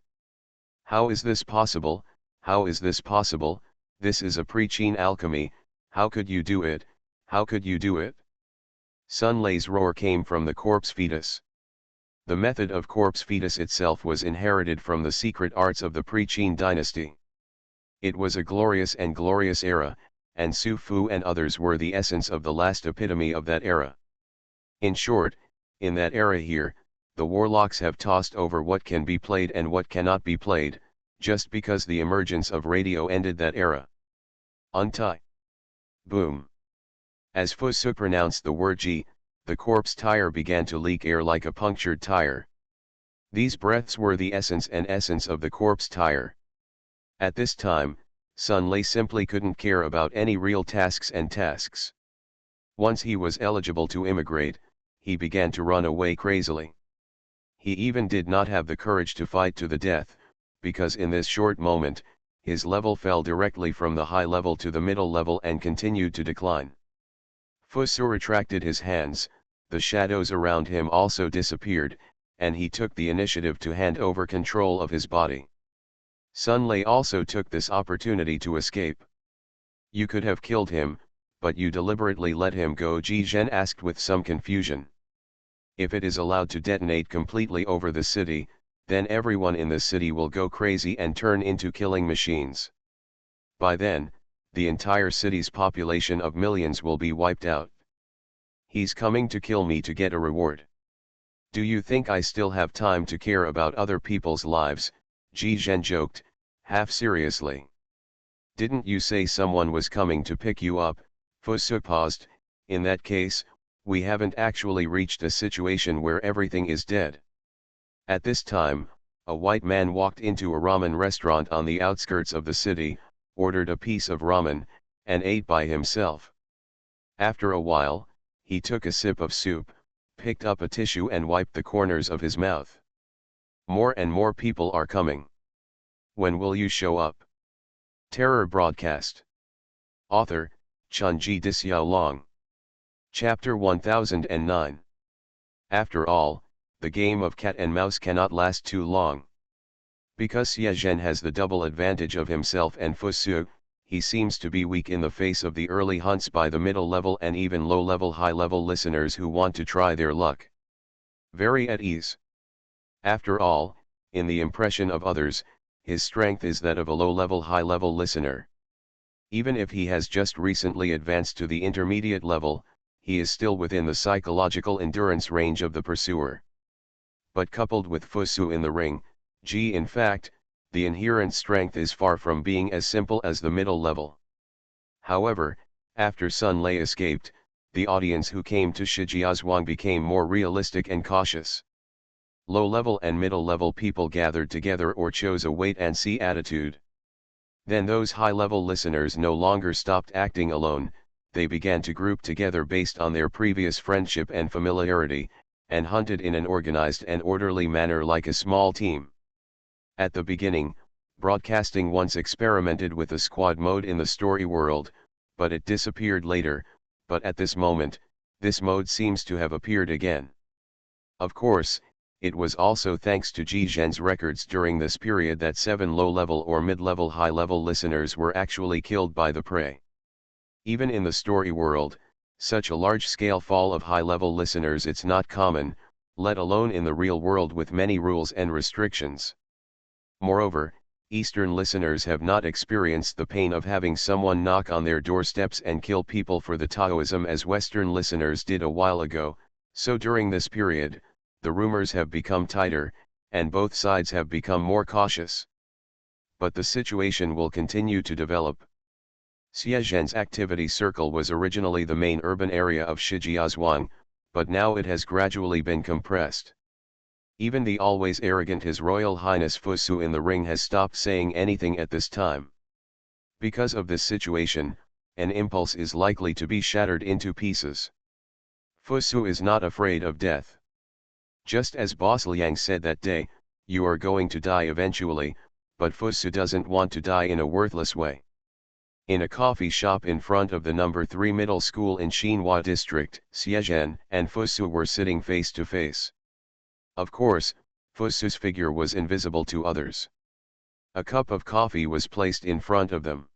How is this possible? How is this possible? This is a pre-Qin alchemy. How could you do it? How could you do it? Sun Lei's roar came from the corpse fetus. The method of corpse fetus itself was inherited from the secret arts of the pre-Qin dynasty. It was a glorious era, and Su Fu and others were the essence of the last epitome of that era. In short, in that era here, the warlocks have tossed over what can be played and what cannot be played, just because the emergence of radio ended that era. Untie. Boom. As Fu Su pronounced the word Ji, the corpse tire began to leak air like a punctured tire. These breaths were the essence of the corpse tire. At this time, Sun Lei simply couldn't care about any real tasks. Once he was eligible to immigrate, he began to run away crazily. He even did not have the courage to fight to the death, because in this short moment, his level fell directly from the high level to the middle level and continued to decline. Fu Su retracted his hands, the shadows around him also disappeared, and he took the initiative to hand over control of his body. Sun Lei also took this opportunity to escape. You could have killed him, but you deliberately let him go, Ji Zhen asked with some confusion. If it is allowed to detonate completely over the city, then everyone in the city will go crazy and turn into killing machines. By then, the entire city's population of millions will be wiped out. He's coming to kill me to get a reward. Do you think I still have time to care about other people's lives? Ji Zhen joked, half seriously. Didn't you say someone was coming to pick you up? Fu Su paused. In that case, we haven't actually reached a situation where everything is dead. At this time, a white man walked into a ramen restaurant on the outskirts of the city, ordered a piece of ramen, and ate by himself. After a while, he took a sip of soup, picked up a tissue and wiped the corners of his mouth. More and more people are coming. When will you show up? Terror Broadcast. Author, Chunji Dixiaolong. Chapter 1009. After all, the game of cat and mouse cannot last too long. Because Xie Zhen has the double advantage of himself and Fu Su, he seems to be weak in the face of the early hunts by the middle-level and even low-level high-level listeners who want to try their luck. Very at ease. After all, in the impression of others, his strength is that of a low-level high-level listener. Even if he has just recently advanced to the intermediate level, he is still within the psychological endurance range of the pursuer. But coupled with Fu Su in the ring, in fact, the inherent strength is far from being as simple as the middle level. However, after Sun Lei escaped, the audience who came to Shijiazhuang became more realistic and cautious. Low-level and middle-level people gathered together or chose a wait-and-see attitude. Then those high-level listeners no longer stopped acting alone, they began to group together based on their previous friendship and familiarity, and hunted in an organized and orderly manner like a small team. At the beginning, broadcasting once experimented with a squad mode in the story world, but it disappeared later, but at this moment, this mode seems to have appeared again. Of course, it was also thanks to Ji Zhen's records during this period that 7 low-level or mid-level high-level listeners were actually killed by the prey. Even in the story world, such a large-scale fall of high-level listeners it's not common, let alone in the real world with many rules and restrictions. Moreover, Eastern listeners have not experienced the pain of having someone knock on their doorsteps and kill people for the Taoism as Western listeners did a while ago, so during this period, the rumors have become tighter, and both sides have become more cautious. But the situation will continue to develop. Xie Zhen's activity circle was originally the main urban area of Shijiazhuang, but now it has gradually been compressed. Even the always arrogant His Royal Highness Fu Su in the ring has stopped saying anything at this time. Because of this situation, an impulse is likely to be shattered into pieces. Fusu is not afraid of death. Just as Boss Liang said that day, you are going to die eventually, but Fusu doesn't want to die in a worthless way. In a coffee shop in front of the number 3 middle school in Xinhua district, Xiezhen and Fusu were sitting face to face. Of course, Fusu's figure was invisible to others. A cup of coffee was placed in front of them.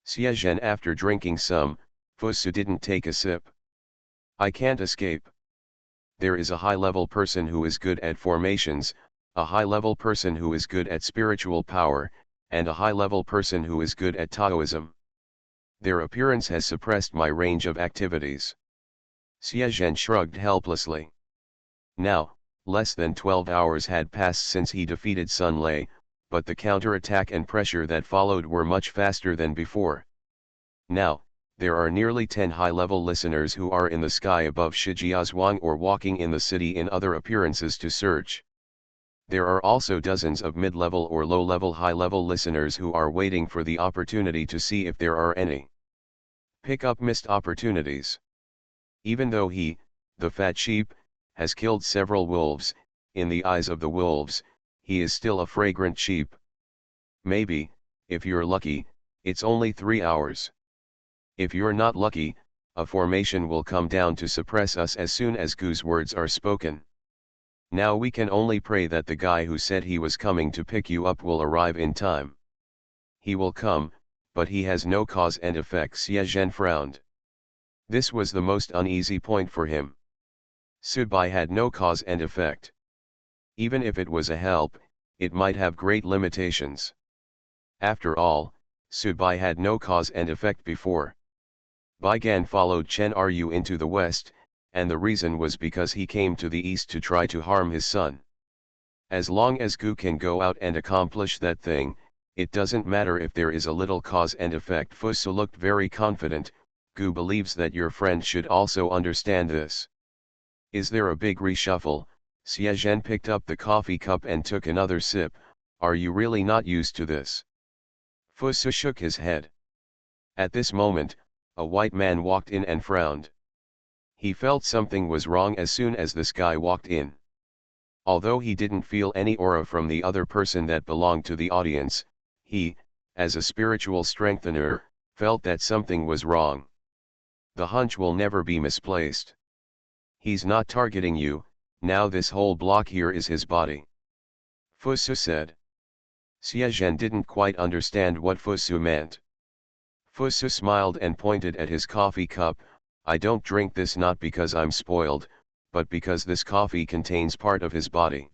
Xiezhen, after drinking some, Fusu didn't take a sip. I can't escape. There is a high-level person who is good at formations, a high-level person who is good at spiritual power, and a high-level person who is good at Taoism. Their appearance has suppressed my range of activities. Xiezhen shrugged helplessly. Now, less than 12 hours had passed since he defeated Sun Lei, but the counter-attack and pressure that followed were much faster than before. Now, there are nearly 10 high-level listeners who are in the sky above Shijiazhuang or walking in the city in other appearances to search. There are also dozens of mid-level or low-level high-level listeners who are waiting for the opportunity to see if there are any. Pick up missed opportunities. Even though he, the fat sheep, has killed several wolves, in the eyes of the wolves, he is still a fragrant sheep. Maybe, if you're lucky, it's only 3 hours. If you're not lucky, a formation will come down to suppress us as soon as Gu's words are spoken. Now we can only pray that the guy who said he was coming to pick you up will arrive in time. He will come, but he has no cause and effect. Xiezhen frowned. This was the most uneasy point for him. Subai had no cause and effect. Even if it was a help, it might have great limitations. After all, Subai had no cause and effect before. Baigan followed Chen Ryu into the west, and the reason was because he came to the east to try to harm his son. As long as Gu can go out and accomplish that thing, it doesn't matter if there is a little cause and effect. Fusu looked very confident. Gu believes that your friend should also understand this. Is there a big reshuffle? Xiezhen picked up the coffee cup and took another sip. Are you really not used to this? Fusu shook his head. At this moment, a white man walked in and frowned. He felt something was wrong as soon as this guy walked in. Although he didn't feel any aura from the other person that belonged to the audience, he, as a spiritual strengthener, felt that something was wrong. The hunch will never be misplaced. He's not targeting you, now this whole block here is his body. Fusu said. Xiezhen didn't quite understand what Fusu meant. Fusu smiled and pointed at his coffee cup. I don't drink this not because I'm spoiled, but because this coffee contains part of his body.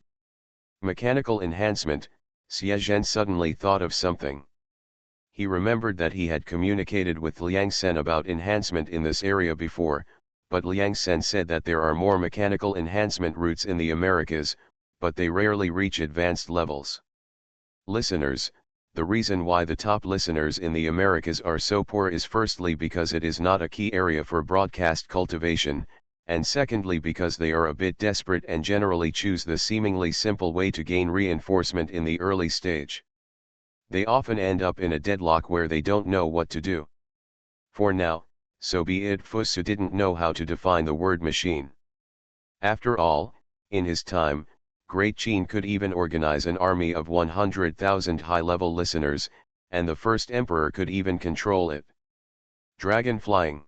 Mechanical enhancement. Xiezhen suddenly thought of something. He remembered that he had communicated with Liang Sen about enhancement in this area before, but Liang Sen said that there are more mechanical enhancement routes in the Americas, but they rarely reach advanced levels. Listeners, the reason why the top listeners in the Americas are so poor is firstly because it is not a key area for broadcast cultivation, and secondly because they are a bit desperate and generally choose the seemingly simple way to gain reinforcement in the early stage. They often end up in a deadlock where they don't know what to do. For now, so be it. Fusu didn't know how to define the word machine. After all, in his time, Great Qin could even organize an army of 100,000 high-level listeners, and the first emperor could even control it. Dragon flying.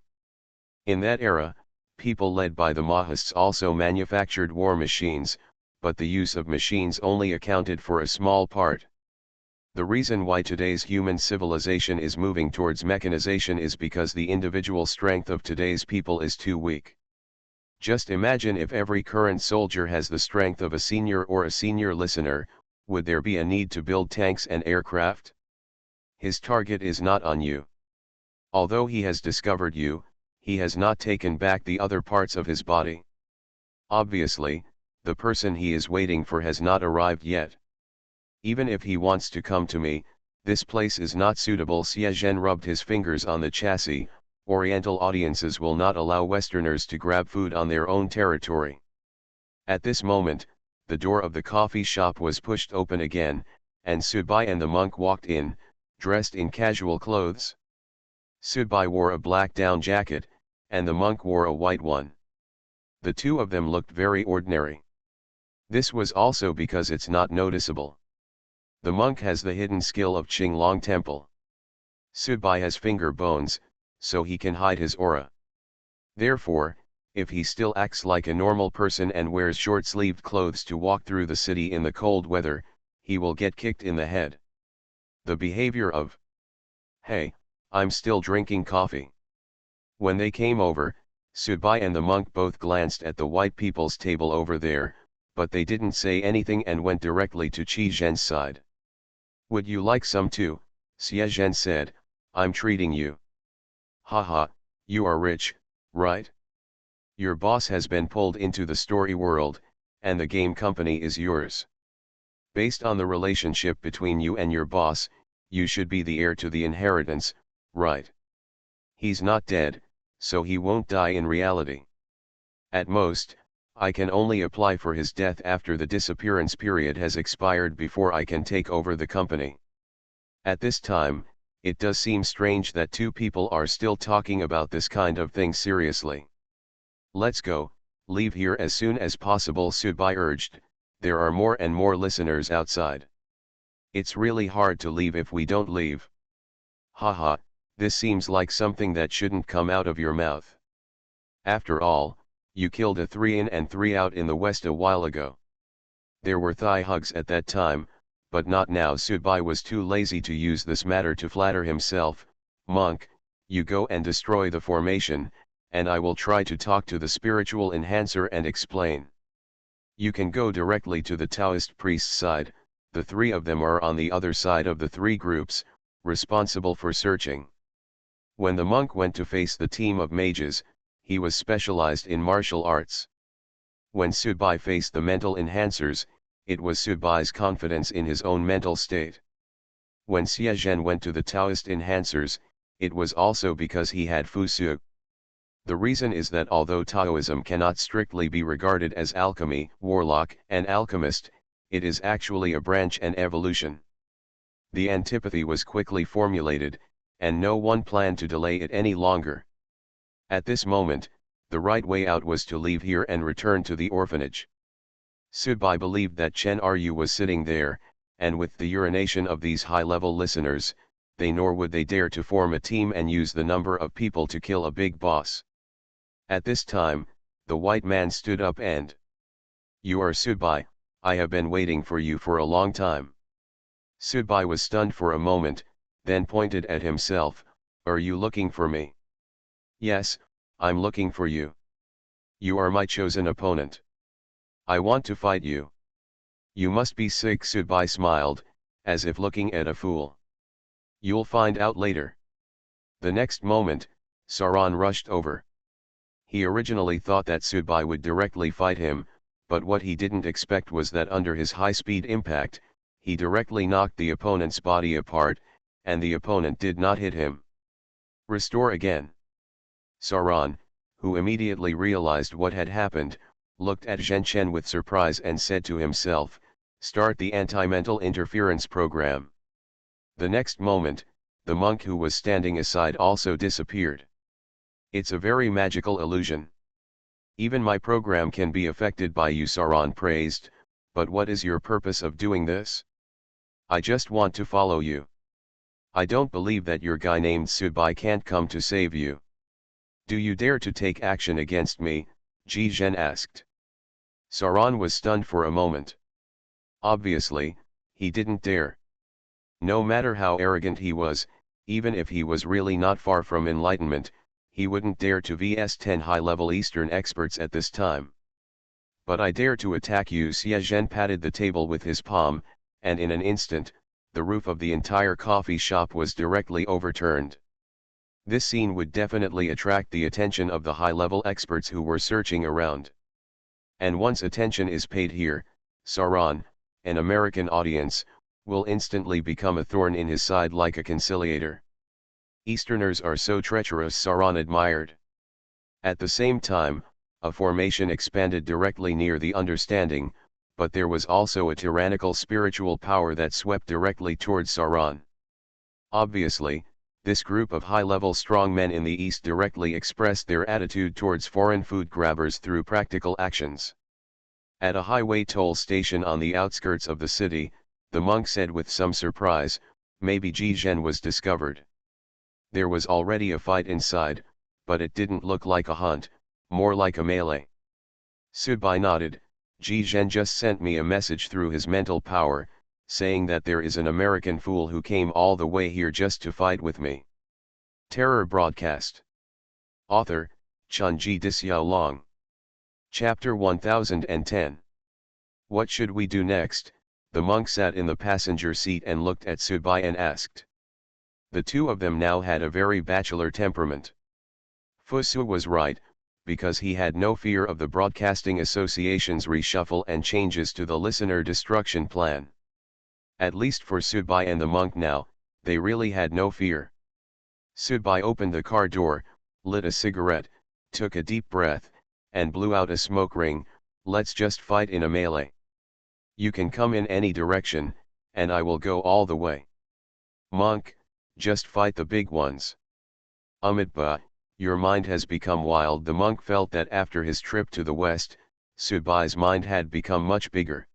In that era, people led by the Mahists also manufactured war machines, but the use of machines only accounted for a small part. The reason why today's human civilization is moving towards mechanization is because the individual strength of today's people is too weak. Just imagine if every current soldier has the strength of a senior or a senior listener, would there be a need to build tanks and aircraft? His target is not on you. Although he has discovered you, he has not taken back the other parts of his body. Obviously, the person he is waiting for has not arrived yet. Even if he wants to come to me, this place is not suitable. Xiezhen rubbed his fingers on the chassis. Oriental audiences will not allow Westerners to grab food on their own territory. At this moment, the door of the coffee shop was pushed open again, and Subai and the monk walked in, dressed in casual clothes. Subai wore a black down jacket, and the monk wore a white one. The two of them looked very ordinary. This was also because it's not noticeable. The monk has the hidden skill of Qinglong Temple. Subai has finger bones, so he can hide his aura. Therefore, if he still acts like a normal person and wears short-sleeved clothes to walk through the city in the cold weather, he will get kicked in the head. The behavior of, "Hey, I'm still drinking coffee." When they came over, Subai and the monk both glanced at the white people's table over there, but they didn't say anything and went directly to Qi Zhen's side. "Would you like some too?" Xie Zhen said. "I'm treating you." "Haha, you are rich, right? Your boss has been pulled into the story world, and the game company is yours. Based on the relationship between you and your boss, you should be the heir to the inheritance, right? He's not dead, so he won't die in reality. At most, I can only apply for his death after the disappearance period has expired before I can take over the company. At this time, it does seem strange that two people are still talking about this kind of thing seriously. Let's go, leave here as soon as possible," Subai urged. "There are more and more listeners outside. It's really hard to leave if we don't leave." "Haha, this seems like something that shouldn't come out of your mouth. After all, you killed a 3 in and 3 out in the West a while ago." There were thigh hugs at that time, but not now. Subai was too lazy to use this matter to flatter himself. "Monk, you go and destroy the formation, and I will try to talk to the spiritual enhancer and explain. You can go directly to the Taoist priest's side, the three of them are on the other side of the three groups, responsible for searching." When the monk went to face the team of mages, he was specialized in martial arts. When Subai faced the mental enhancers, it was Subai's confidence in his own mental state. When Xie Zhen went to the Taoist enhancers, it was also because he had Fusu. The reason is that although Taoism cannot strictly be regarded as alchemy, warlock, and alchemist, it is actually a branch and evolution. The antipathy was quickly formulated, and no one planned to delay it any longer. At this moment, the right way out was to leave here and return to the orphanage. Subai believed that Chen Ryu was sitting there, and with the urination of these high-level listeners, nor would they dare to form a team and use the number of people to kill a big boss. At this time, the white man stood up and, "You are Subai, I have been waiting for you for a long time." Subai was stunned for a moment, then pointed at himself. "Are you looking for me?" "Yes, I'm looking for you. You are my chosen opponent. I want to fight you." "You must be sick," Subai smiled, as if looking at a fool. "You'll find out later." The next moment, Saran rushed over. He originally thought that Subai would directly fight him, but what he didn't expect was that under his high-speed impact, he directly knocked the opponent's body apart, and the opponent did not hit him. "Restore again." Saran, who immediately realized what had happened, looked at Zhen Chen with surprise and said to himself, "Start the anti-mental interference program." The next moment, the monk who was standing aside also disappeared. "It's a very magical illusion. Even my program can be affected by you," Saran praised, "but what is your purpose of doing this?" "I just want to follow you. I don't believe that your guy named Subai can't come to save you." "Do you dare to take action against me?" Ji Zhen asked. Saran was stunned for a moment. Obviously, he didn't dare. No matter how arrogant he was, even if he was really not far from enlightenment, he wouldn't dare to vs 10 high-level Eastern experts at this time. "But I dare to attack you." Xie Zhen patted the table with his palm, and in an instant, the roof of the entire coffee shop was directly overturned. This scene would definitely attract the attention of the high-level experts who were searching around. And once attention is paid here, Saran, an American audience, will instantly become a thorn in his side like a conciliator. Easterners are so treacherous, Saran admired. At the same time, a formation expanded directly near the understanding, but there was also a tyrannical spiritual power that swept directly towards Saran. Obviously, This group of high-level strongmen in the East directly expressed their attitude towards foreign food grabbers through practical actions. At a highway toll station on the outskirts of the city, the monk said with some surprise, "Maybe Ji Zhen was discovered." There was already a fight inside, but it didn't look like a hunt, more like a melee. Subai nodded. "Ji Zhen just sent me a message through his mental power, saying that there is an American fool who came all the way here just to fight with me." Terror Broadcast. Author, Chunji Dixiaolong. Chapter 1010. What should we do next? The monk sat in the passenger seat and looked at Subai and asked. The two of them now had a very bachelor temperament. Fusu was right, because he had no fear of the Broadcasting Association's reshuffle and changes to the listener destruction plan. At least for Subai and the monk now, they really had no fear. Subai opened the car door, lit a cigarette, took a deep breath, and blew out a smoke ring. "Let's just fight in a melee. You can come in any direction, and I will go all the way." "Monk, just fight the big ones." "Amitba, your mind has become wild." The monk felt that after his trip to the west, Subai's mind had become much bigger.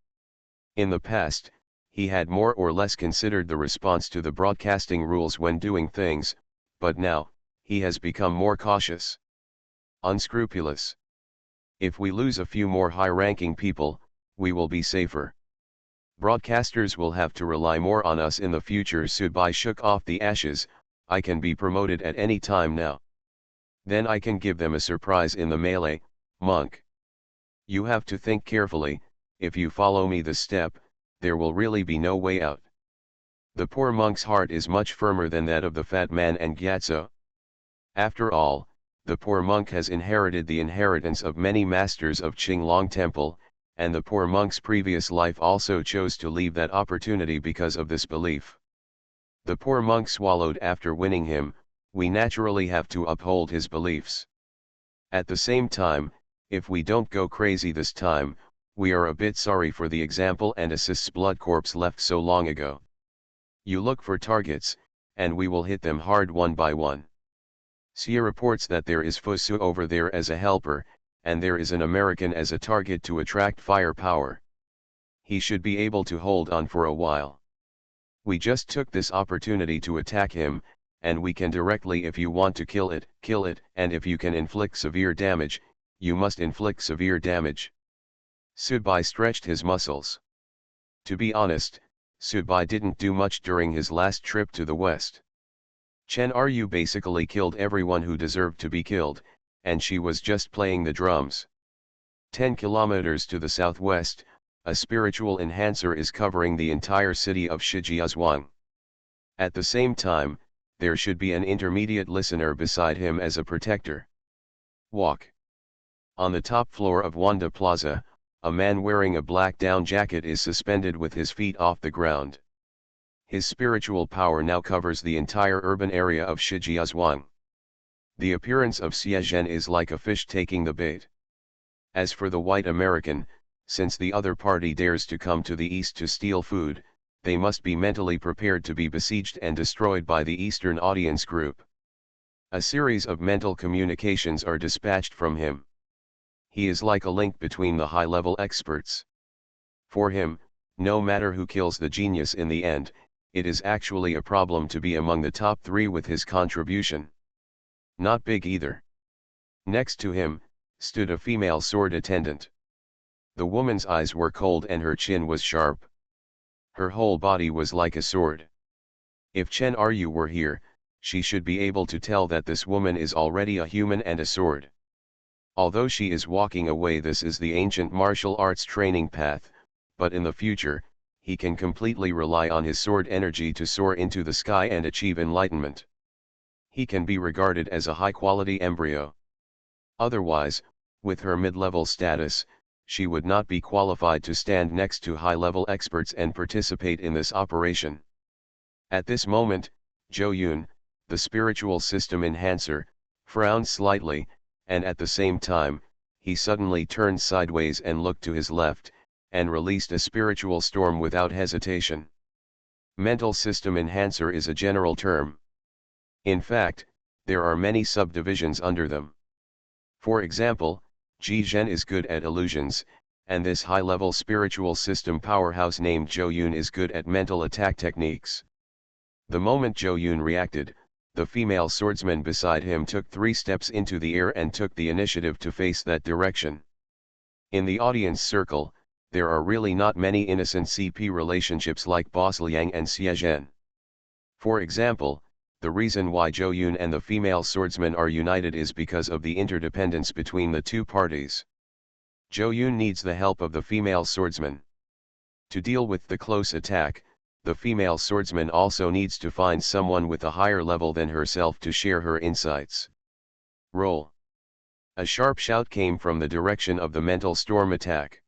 In the past, he had more or less considered the response to the broadcasting rules when doing things, but now, he has become more cautious. Unscrupulous. "If we lose a few more high-ranking people, we will be safer. Broadcasters will have to rely more on us in the future." Subai shook off the ashes. "I can be promoted at any time now. Then I can give them a surprise in the melee." "Monk, you have to think carefully. If you follow me this step, there will really be no way out." The poor monk's heart is much firmer than that of the fat man and Gyatso. After all, the poor monk has inherited the inheritance of many masters of Qinglong Temple, and the poor monk's previous life also chose to leave that opportunity because of this belief. The poor monk swallowed after winning him. We naturally have to uphold his beliefs. At the same time, if we don't go crazy this time, we are a bit sorry for the example and assists blood corpse left so long ago. You look for targets, and we will hit them hard one by one. Xia reports that there is Fusu over there as a helper, and there is an American as a target to attract firepower. He should be able to hold on for a while. We just took this opportunity to attack him, and we can directly. If you want to kill it, and if you can inflict severe damage, you must inflict severe damage." Subai stretched his muscles. To be honest, Subai didn't do much during his last trip to the west. Chen Ryu basically killed everyone who deserved to be killed, and she was just playing the drums. 10 kilometers to the southwest, a spiritual enhancer is covering the entire city of Shijiazhuang. At the same time, there should be an intermediate listener beside him as a protector. Walk. On the top floor of Wanda Plaza, a man wearing a black down jacket is suspended with his feet off the ground. His spiritual power now covers the entire urban area of Shijiazhuang. The appearance of Xie Zhen is like a fish taking the bait. As for the white American, since the other party dares to come to the east to steal food, they must be mentally prepared to be besieged and destroyed by the Eastern audience group. A series of mental communications are dispatched from him. He is like a link between the high-level experts. For him, no matter who kills the genius in the end, it is actually a problem to be among the top 3 with his contribution. Not big either. Next to him, stood a female sword attendant. The woman's eyes were cold and her chin was sharp. Her whole body was like a sword. If Chen Ryu were here, she should be able to tell that this woman is already a human and a sword. Although she is walking away, this is the ancient martial arts training path, but in the future, he can completely rely on his sword energy to soar into the sky and achieve enlightenment. He can be regarded as a high-quality embryo. Otherwise, with her mid-level status, she would not be qualified to stand next to high-level experts and participate in this operation. At this moment, Zhou Yun, the spiritual system enhancer, frowned slightly, and at the same time, he suddenly turned sideways and looked to his left, and released a spiritual storm without hesitation. Mental system enhancer is a general term. In fact, there are many subdivisions under them. For example, Ji Zhen is good at illusions, and this high-level spiritual system powerhouse named Zhou Yun is good at mental attack techniques. The moment Zhou Yun reacted, the female swordsman beside him took 3 steps into the air and took the initiative to face that direction. In the audience circle, there are really not many innocent CP relationships like Boss Liang and Xie Zhen. For example, the reason why Zhou Yun and the female swordsman are united is because of the interdependence between the two parties. Zhou Yun needs the help of the female swordsman. To deal with the close attack, the female swordsman also needs to find someone with a higher level than herself to share her insights. Roll. A sharp shout came from the direction of the mental storm attack.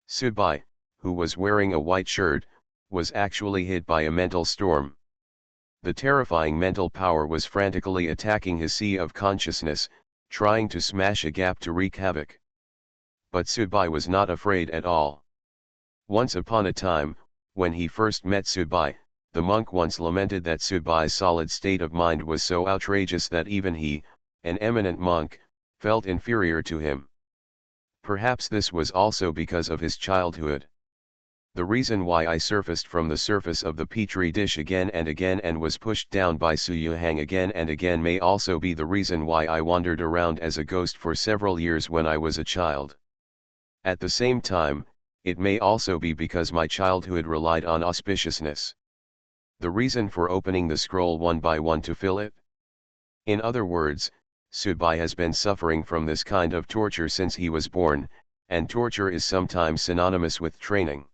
Subai, who was wearing a white shirt, was actually hit by a mental storm. The terrifying mental power was frantically attacking his sea of consciousness, trying to smash a gap to wreak havoc. But Subai was not afraid at all. Once upon a time, when he first met Subai, the monk once lamented that Subai's solid state of mind was so outrageous that even he, an eminent monk, felt inferior to him. Perhaps this was also because of his childhood. The reason why I surfaced from the surface of the petri dish again and again and was pushed down by Su Yuhang again and again may also be the reason why I wandered around as a ghost for several years when I was a child. At the same time, it may also be because my childhood relied on auspiciousness. The reason for opening the scroll one by one to fill it? In other words, Subai has been suffering from this kind of torture since he was born, and torture is sometimes synonymous with training.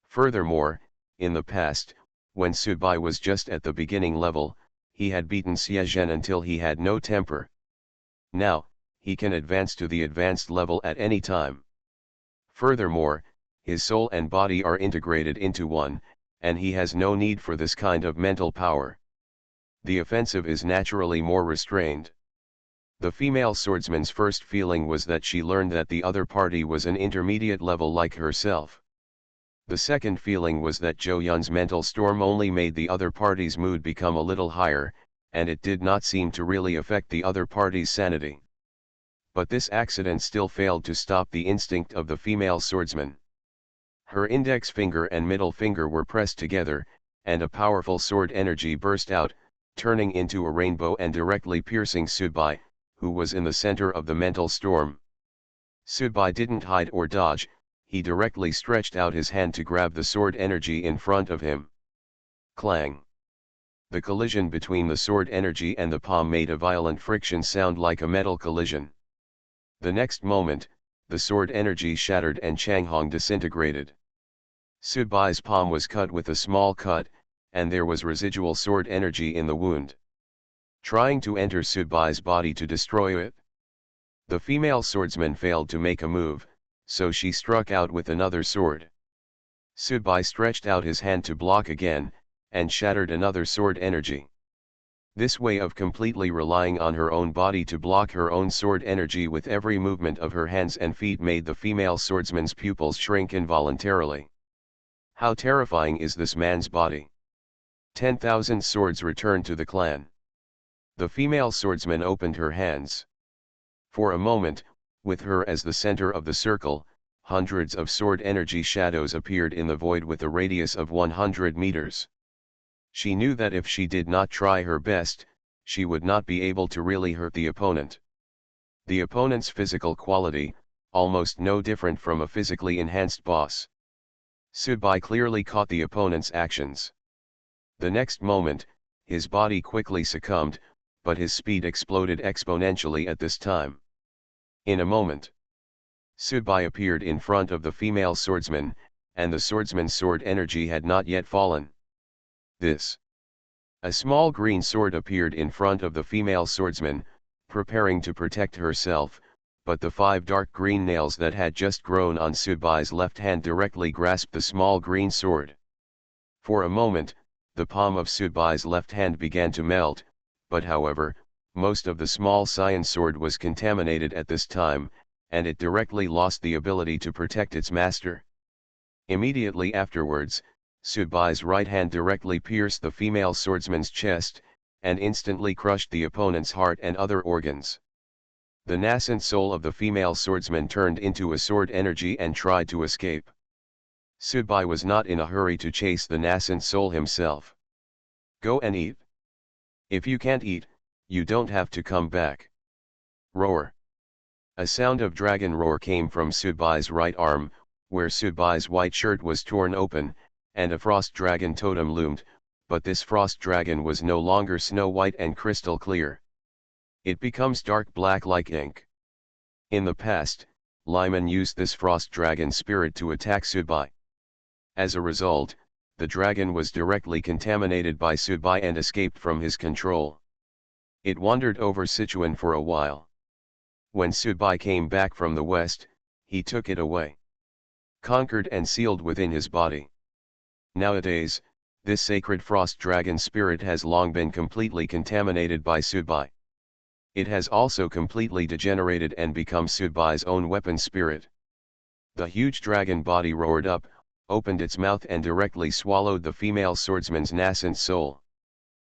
Furthermore, in the past, when Subai was just at the beginning level, he had beaten Xie Zhen until he had no temper. Now, he can advance to the advanced level at any time. Furthermore, his soul and body are integrated into one, and he has no need for this kind of mental power. The offensive is naturally more restrained. The female swordsman's first feeling was that she learned that the other party was an intermediate level like herself. The second feeling was that Zhou Yun's mental storm only made the other party's mood become a little higher, and it did not seem to really affect the other party's sanity. But this accident still failed to stop the instinct of the female swordsman. Her index finger and middle finger were pressed together, and a powerful sword energy burst out, turning into a rainbow and directly piercing Subai, who was in the center of the mental storm. Subai didn't hide or dodge, he directly stretched out his hand to grab the sword energy in front of him. Clang! The collision between the sword energy and the palm made a violent friction sound like a metal collision. The next moment, the sword energy shattered and Changhong disintegrated. Subai's palm was cut with a small cut, and there was residual sword energy in the wound. Trying to enter Subai's body to destroy it, the female swordsman failed to make a move, so she struck out with another sword. Subai stretched out his hand to block again, and shattered another sword energy. This way of completely relying on her own body to block her own sword energy with every movement of her hands and feet made the female swordsman's pupils shrink involuntarily. How terrifying is this man's body? 10,000 swords returned to the clan. The female swordsman opened her hands. For a moment, with her as the center of the circle, hundreds of sword energy shadows appeared in the void with a radius of 100 meters. She knew that if she did not try her best, she would not be able to really hurt the opponent. The opponent's physical quality, almost no different from a physically enhanced boss. Subai clearly caught the opponent's actions. The next moment, his body quickly succumbed, but his speed exploded exponentially at this time. In a moment, Subai appeared in front of the female swordsman, and the swordsman's sword energy had not yet fallen. A small green sword appeared in front of the female swordsman, preparing to protect herself, but the 5 dark green nails that had just grown on Subai's left hand directly grasped the small green sword. For a moment, the palm of Subai's left hand began to melt, but however, most of the small cyan sword was contaminated at this time, and it directly lost the ability to protect its master. Immediately afterwards, Subai's right hand directly pierced the female swordsman's chest, and instantly crushed the opponent's heart and other organs. The nascent soul of the female swordsman turned into a sword energy and tried to escape. Subai was not in a hurry to chase the nascent soul himself. Go and eat. If you can't eat, you don't have to come back. Roar. A sound of dragon roar came from Subai's right arm, where Subai's white shirt was torn open, and a frost dragon totem loomed, but this frost dragon was no longer snow white and crystal clear. It becomes dark black like ink. In the past, Lyman used this frost dragon spirit to attack Subai. As a result, the dragon was directly contaminated by Subai and escaped from his control. It wandered over Sichuan for a while. When Subai came back from the west, he took it away, conquered and sealed within his body. Nowadays, this sacred frost dragon spirit has long been completely contaminated by Subai. It has also completely degenerated and become Subai's own weapon spirit. The huge dragon body roared up, opened its mouth and directly swallowed the female swordsman's nascent soul.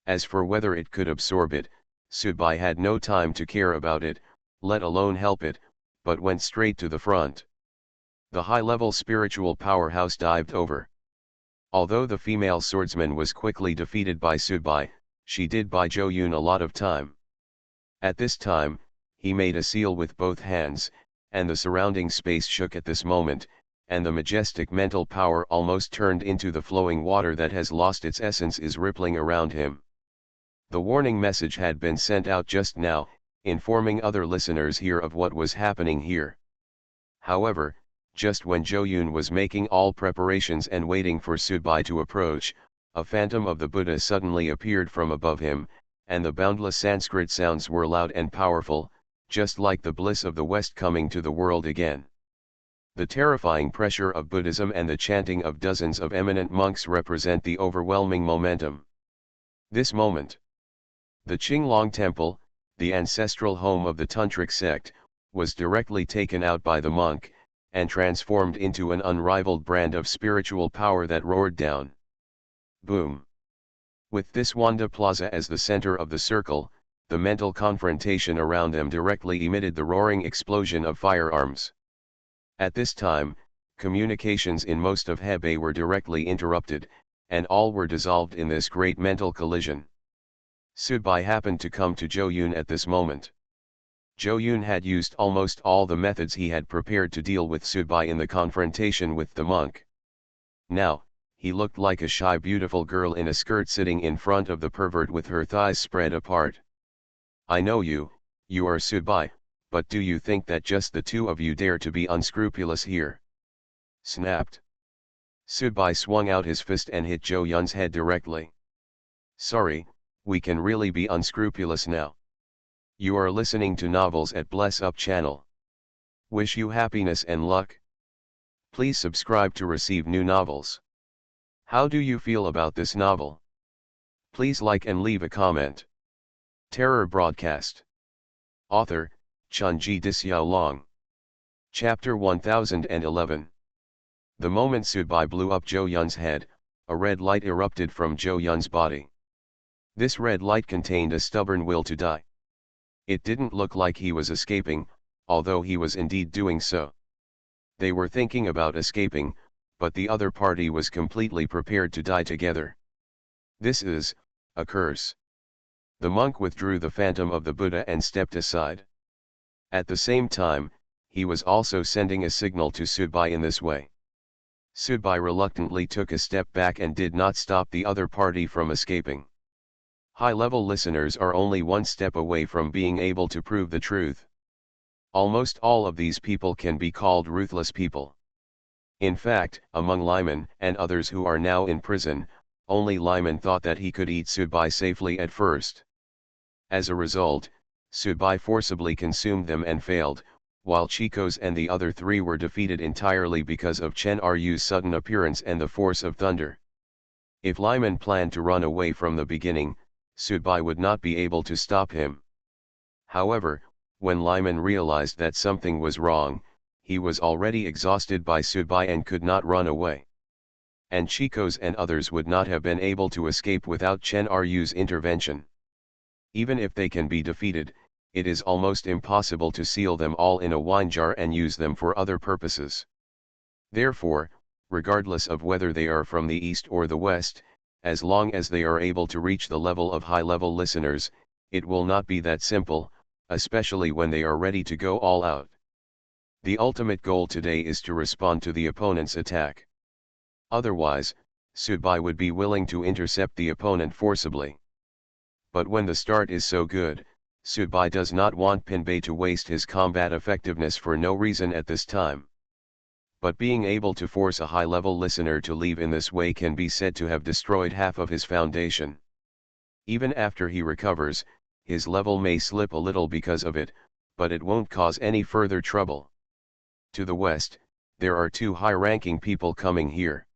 As for whether it could absorb it, Subai had no time to care about it, let alone help it, but went straight to the front. The high-level spiritual powerhouse dived over. Although the female swordsman was quickly defeated by Subai, she did buy Zhou Yun a lot of time. At this time, he made a seal with both hands, and the surrounding space shook at this moment, and the majestic mental power almost turned into the flowing water that has lost its essence is rippling around him. The warning message had been sent out just now, informing other listeners here of what was happening here. However, just when Zhou Yun was making all preparations and waiting for Subai to approach, a phantom of the Buddha suddenly appeared from above him, and the boundless Sanskrit sounds were loud and powerful, just like the bliss of the West coming to the world again. The terrifying pressure of Buddhism and the chanting of dozens of eminent monks represent the overwhelming momentum. This moment. The Qinglong Temple, the ancestral home of the Tantric sect, was directly taken out by the monk, and transformed into an unrivaled brand of spiritual power that roared down. Boom! With this Wanda Plaza as the center of the circle, the mental confrontation around them directly emitted the roaring explosion of firearms. At this time, communications in most of Hebei were directly interrupted, and all were dissolved in this great mental collision. Subai happened to come to Zhou Yun at this moment. Zhou Yun had used almost all the methods he had prepared to deal with Subai in the confrontation with the monk. Now, he looked like a shy beautiful girl in a skirt sitting in front of the pervert with her thighs spread apart. I know you are Subai, but do you think that just the two of you dare to be unscrupulous here? Snapped. Subai swung out his fist and hit Zhou Yun's head directly. Sorry, we can really be unscrupulous now. You are listening to Novels at Bless Up channel. Wish you happiness and luck. Please subscribe to receive new novels. How do you feel about this novel? Please like and leave a comment. Terror Broadcast. Author, Chunji Dixiaolong. Chapter 1011. The moment Subai blew up Zhou Yun's head, a red light erupted from Zhou Yun's body. This red light contained a stubborn will to die. It didn't look like he was escaping, although he was indeed doing so. They were thinking about escaping, but the other party was completely prepared to die together. This is a curse. The monk withdrew the phantom of the Buddha and stepped aside. At the same time, he was also sending a signal to Subai in this way. Subai reluctantly took a step back and did not stop the other party from escaping. High-level listeners are only one step away from being able to prove the truth. Almost all of these people can be called ruthless people. In fact, among Lyman and others who are now in prison, only Lyman thought that he could eat Subai safely at first. As a result, Subai forcibly consumed them and failed, while Chico's and the other three were defeated entirely because of Chen Ru's sudden appearance and the force of thunder. If Lyman planned to run away from the beginning, Subai would not be able to stop him. However, when Lyman realized that something was wrong, he was already exhausted by Subai and could not run away. And Chico's and others would not have been able to escape without Chen Ru's intervention. Even if they can be defeated, it is almost impossible to seal them all in a wine jar and use them for other purposes. Therefore, regardless of whether they are from the East or the West, as long as they are able to reach the level of high-level listeners, it will not be that simple, especially when they are ready to go all out. The ultimate goal today is to respond to the opponent's attack. Otherwise, Subai would be willing to intercept the opponent forcibly. But when the start is so good, Subai does not want Pinbei to waste his combat effectiveness for no reason at this time. But being able to force a high-level listener to leave in this way can be said to have destroyed half of his foundation. Even after he recovers, his level may slip a little because of it, but it won't cause any further trouble. To the west, there are two high-ranking people coming here.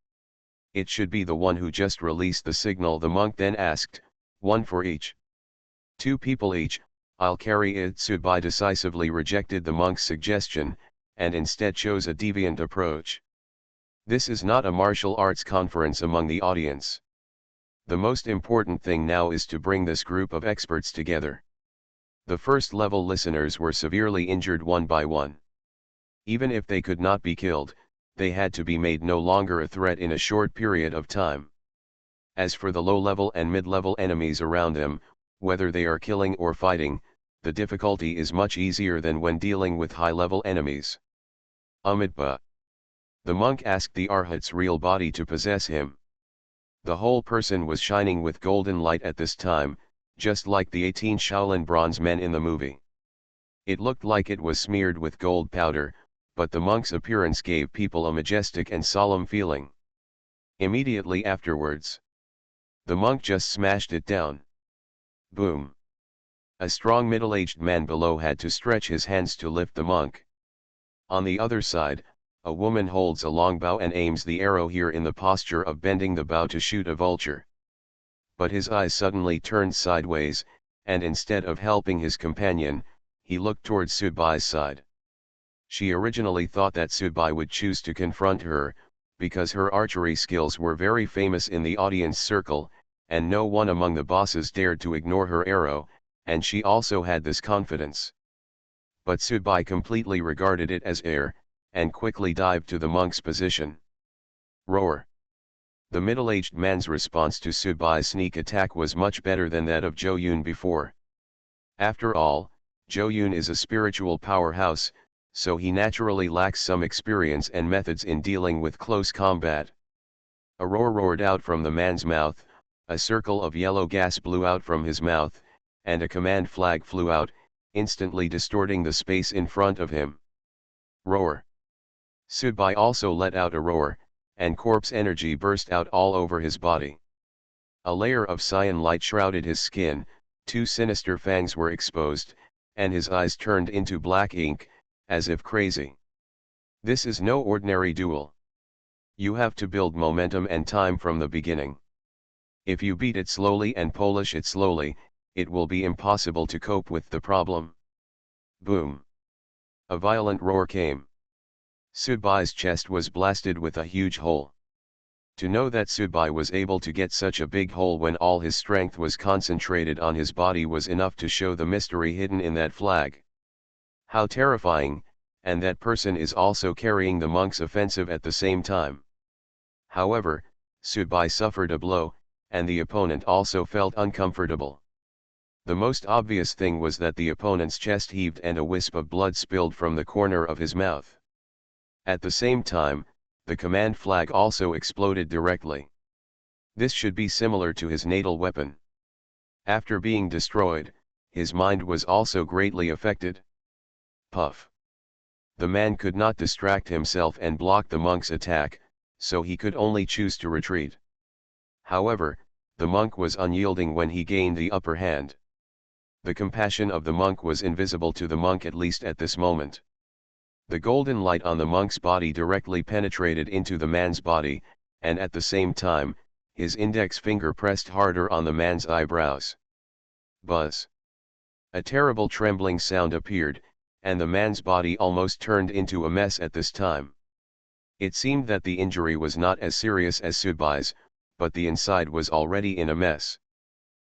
It should be the one who just released the signal, the monk then asked, one for each. Two people each, I'll carry it. Subai decisively rejected the monk's suggestion, and instead chose a deviant approach. This is not a martial arts conference among the audience. The most important thing now is to bring this group of experts together. The first-level listeners were severely injured one by one. Even if they could not be killed, they had to be made no longer a threat in a short period of time. As for the low-level and mid-level enemies around them, whether they are killing or fighting, the difficulty is much easier than when dealing with high-level enemies. Amitba. The monk asked the Arhat's real body to possess him. The whole person was shining with golden light at this time, just like the 18 Shaolin bronze men in the movie. It looked like it was smeared with gold powder, but the monk's appearance gave people a majestic and solemn feeling. Immediately afterwards, the monk just smashed it down. Boom! A strong middle-aged man below had to stretch his hands to lift the monk. On the other side, a woman holds a long bow and aims the arrow here in the posture of bending the bow to shoot a vulture. But his eyes suddenly turned sideways, and instead of helping his companion, he looked towards Subai's side. She originally thought that Subai would choose to confront her, because her archery skills were very famous in the audience circle, and no one among the bosses dared to ignore her arrow, and she also had this confidence. But Subai completely regarded it as air, and quickly dived to the monk's position. Roar! The middle-aged man's response to Subai's sneak attack was much better than that of Zhou Yun before. After all, Zhou Yun is a spiritual powerhouse, so he naturally lacks some experience and methods in dealing with close combat. A roar roared out from the man's mouth, a circle of yellow gas blew out from his mouth, and a command flag flew out, instantly distorting the space in front of him. Roar! Subai also let out a roar, and corpse energy burst out all over his body. A layer of cyan light shrouded his skin, two sinister fangs were exposed, and his eyes turned into black ink, as if crazy. This is no ordinary duel. You have to build momentum and time from the beginning. If you beat it slowly and polish it slowly, it will be impossible to cope with the problem. Boom! A violent roar came. Subai's chest was blasted with a huge hole. To know that Subai was able to get such a big hole when all his strength was concentrated on his body was enough to show the mystery hidden in that flag. How terrifying, and that person is also carrying the monk's offensive at the same time. However, Subai suffered a blow, and the opponent also felt uncomfortable. The most obvious thing was that the opponent's chest heaved and a wisp of blood spilled from the corner of his mouth. At the same time, the command flag also exploded directly. This should be similar to his natal weapon. After being destroyed, his mind was also greatly affected. Puff! The man could not distract himself and block the monk's attack, so he could only choose to retreat. However, the monk was unyielding when he gained the upper hand. The compassion of the monk was invisible to the monk, at least at this moment. The golden light on the monk's body directly penetrated into the man's body, and at the same time, his index finger pressed harder on the man's eyebrows. Buzz! A terrible trembling sound appeared, and the man's body almost turned into a mess at this time. It seemed that the injury was not as serious as Subai's, but the inside was already in a mess.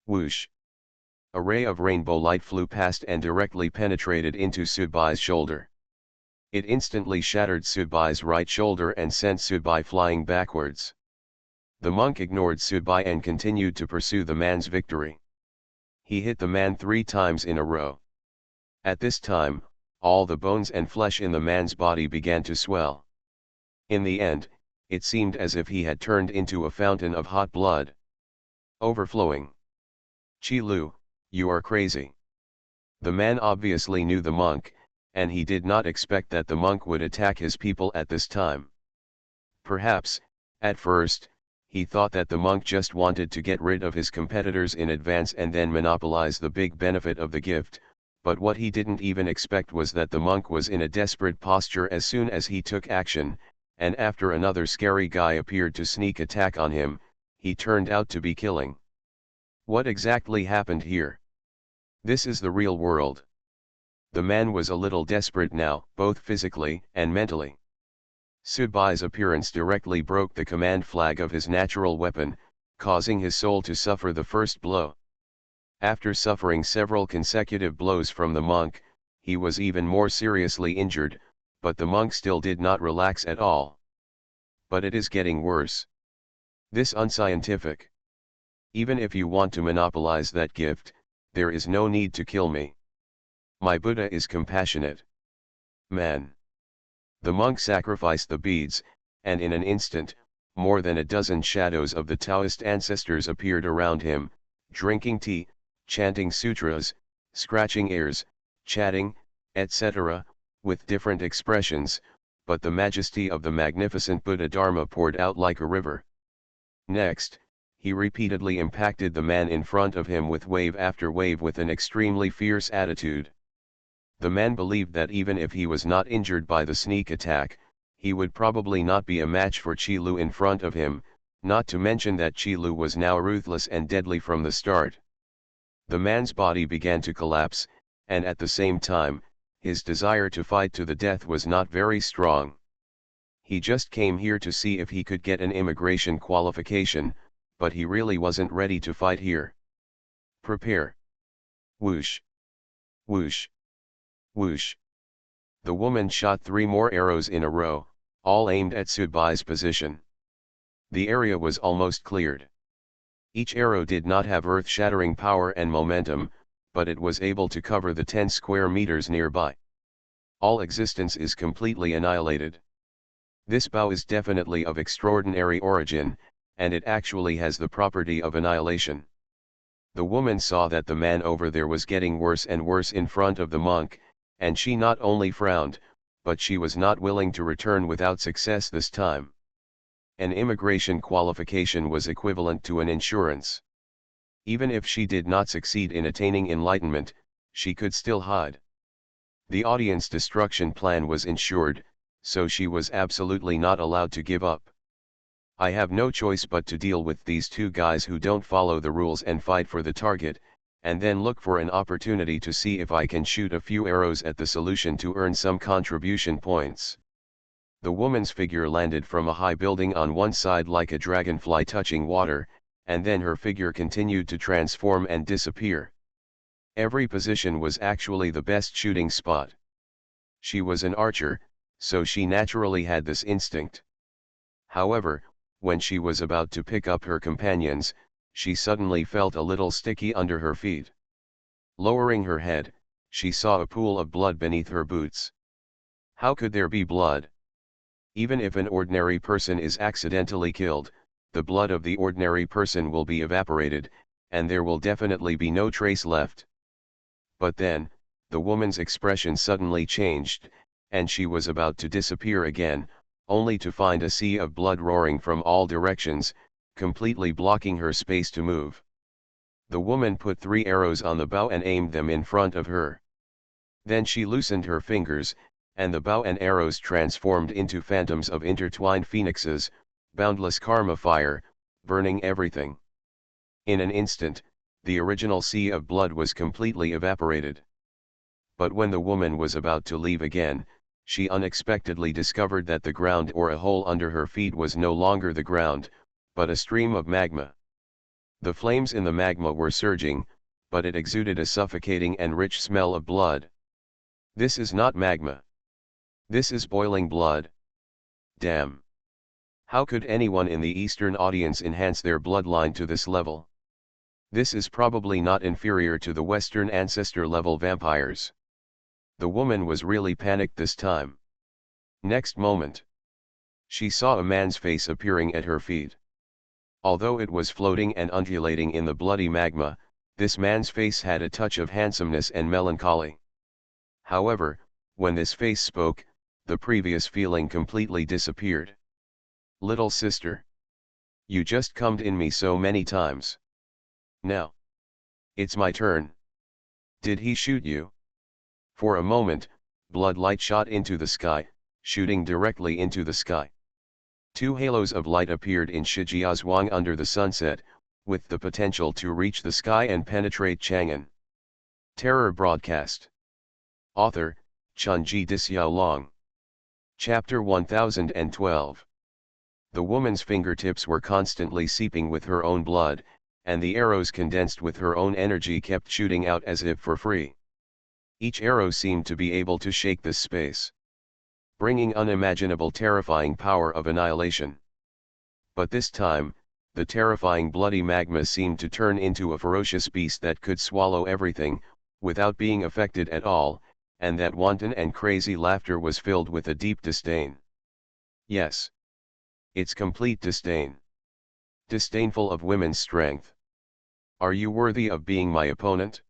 Whoosh! A ray of rainbow light flew past and directly penetrated into Subai's shoulder. It instantly shattered Subai's right shoulder and sent Subai flying backwards. The monk ignored Subai and continued to pursue the man's victory. He hit the man 3 times in a row. At this time, all the bones and flesh in the man's body began to swell. In the end, it seemed as if he had turned into a fountain of hot blood. Overflowing. Qi Lu, you are crazy. The man obviously knew the monk, and he did not expect that the monk would attack his people at this time. Perhaps, at first, he thought that the monk just wanted to get rid of his competitors in advance and then monopolize the big benefit of the gift, but what he didn't even expect was that the monk was in a desperate posture as soon as he took action, and after another scary guy appeared to sneak attack on him, he turned out to be killing. What exactly happened here? This is the real world. The man was a little desperate now, both physically and mentally. Subai's appearance directly broke the command flag of his natural weapon, causing his soul to suffer the first blow. After suffering several consecutive blows from the monk, he was even more seriously injured, but the monk still did not relax at all. But it is getting worse. This unscientific. Even if you want to monopolize that gift, there is no need to kill me. My Buddha is compassionate. Man. The monk sacrificed the beads, and in an instant, more than a dozen shadows of the Taoist ancestors appeared around him, drinking tea, chanting sutras, scratching ears, chatting, etc., with different expressions, but the majesty of the magnificent Buddha Dharma poured out like a river. Next, he repeatedly impacted the man in front of him with wave after wave with an extremely fierce attitude. The man believed that even if he was not injured by the sneak attack, he would probably not be a match for Qi Lu in front of him, not to mention that Qi Lu was now ruthless and deadly from the start. The man's body began to collapse, and at the same time, his desire to fight to the death was not very strong. He just came here to see if he could get an immigration qualification, but he really wasn't ready to fight here. Prepare. Whoosh. Whoosh. Whoosh. The woman shot 3 more arrows in a row, all aimed at Subai's position. The area was almost cleared. Each arrow did not have earth-shattering power and momentum, but it was able to cover the 10 square meters nearby. All existence is completely annihilated. This bow is definitely of extraordinary origin, and it actually has the property of annihilation. The woman saw that the man over there was getting worse and worse in front of the monk, and she not only frowned, but she was not willing to return without success this time. An immigration qualification was equivalent to an insurance. Even if she did not succeed in attaining enlightenment, she could still hide. The audience destruction plan was insured, so she was absolutely not allowed to give up. I have no choice but to deal with these 2 guys who don't follow the rules and fight for the target, and then look for an opportunity to see if I can shoot a few arrows at the solution to earn some contribution points. The woman's figure landed from a high building on one side like a dragonfly touching water, and then her figure continued to transform and disappear. Every position was actually the best shooting spot. She was an archer, so she naturally had this instinct. However, when she was about to pick up her companions, she suddenly felt a little sticky under her feet. Lowering her head, she saw a pool of blood beneath her boots. How could there be blood? Even if an ordinary person is accidentally killed, the blood of the ordinary person will be evaporated, and there will definitely be no trace left. But then, the woman's expression suddenly changed, and she was about to disappear again, only to find a sea of blood roaring from all directions, completely blocking her space to move. The woman put 3 arrows on the bow and aimed them in front of her. Then she loosened her fingers, and the bow and arrows transformed into phantoms of intertwined phoenixes, boundless karma fire, burning everything. In an instant, the original sea of blood was completely evaporated. But when the woman was about to leave again, she unexpectedly discovered that the ground or a hole under her feet was no longer the ground, but a stream of magma. The flames in the magma were surging, but it exuded a suffocating and rich smell of blood. This is not magma. This is boiling blood. Damn. How could anyone in the Eastern audience enhance their bloodline to this level? This is probably not inferior to the Western ancestor-level vampires. The woman was really panicked this time. Next moment, she saw a man's face appearing at her feet. Although it was floating and undulating in the bloody magma, this man's face had a touch of handsomeness and melancholy. However, when this face spoke, the previous feeling completely disappeared. Little sister. You just cummed in me so many times. Now. It's my turn. Did he shoot you? For a moment, blood light shot into the sky, shooting directly into the sky. Two halos of light appeared in Shijiazhuang under the sunset, with the potential to reach the sky and penetrate Chang'an. Terror broadcast. Author, Chunji Dixiaolong. Chapter 1012. The woman's fingertips were constantly seeping with her own blood, and the arrows condensed with her own energy kept shooting out as if for free. Each arrow seemed to be able to shake this space, bringing unimaginable terrifying power of annihilation. But this time, the terrifying bloody magma seemed to turn into a ferocious beast that could swallow everything, without being affected at all, and that wanton and crazy laughter was filled with a deep disdain. Yes. It's complete disdain. Disdainful of women's strength. Are you worthy of being my opponent?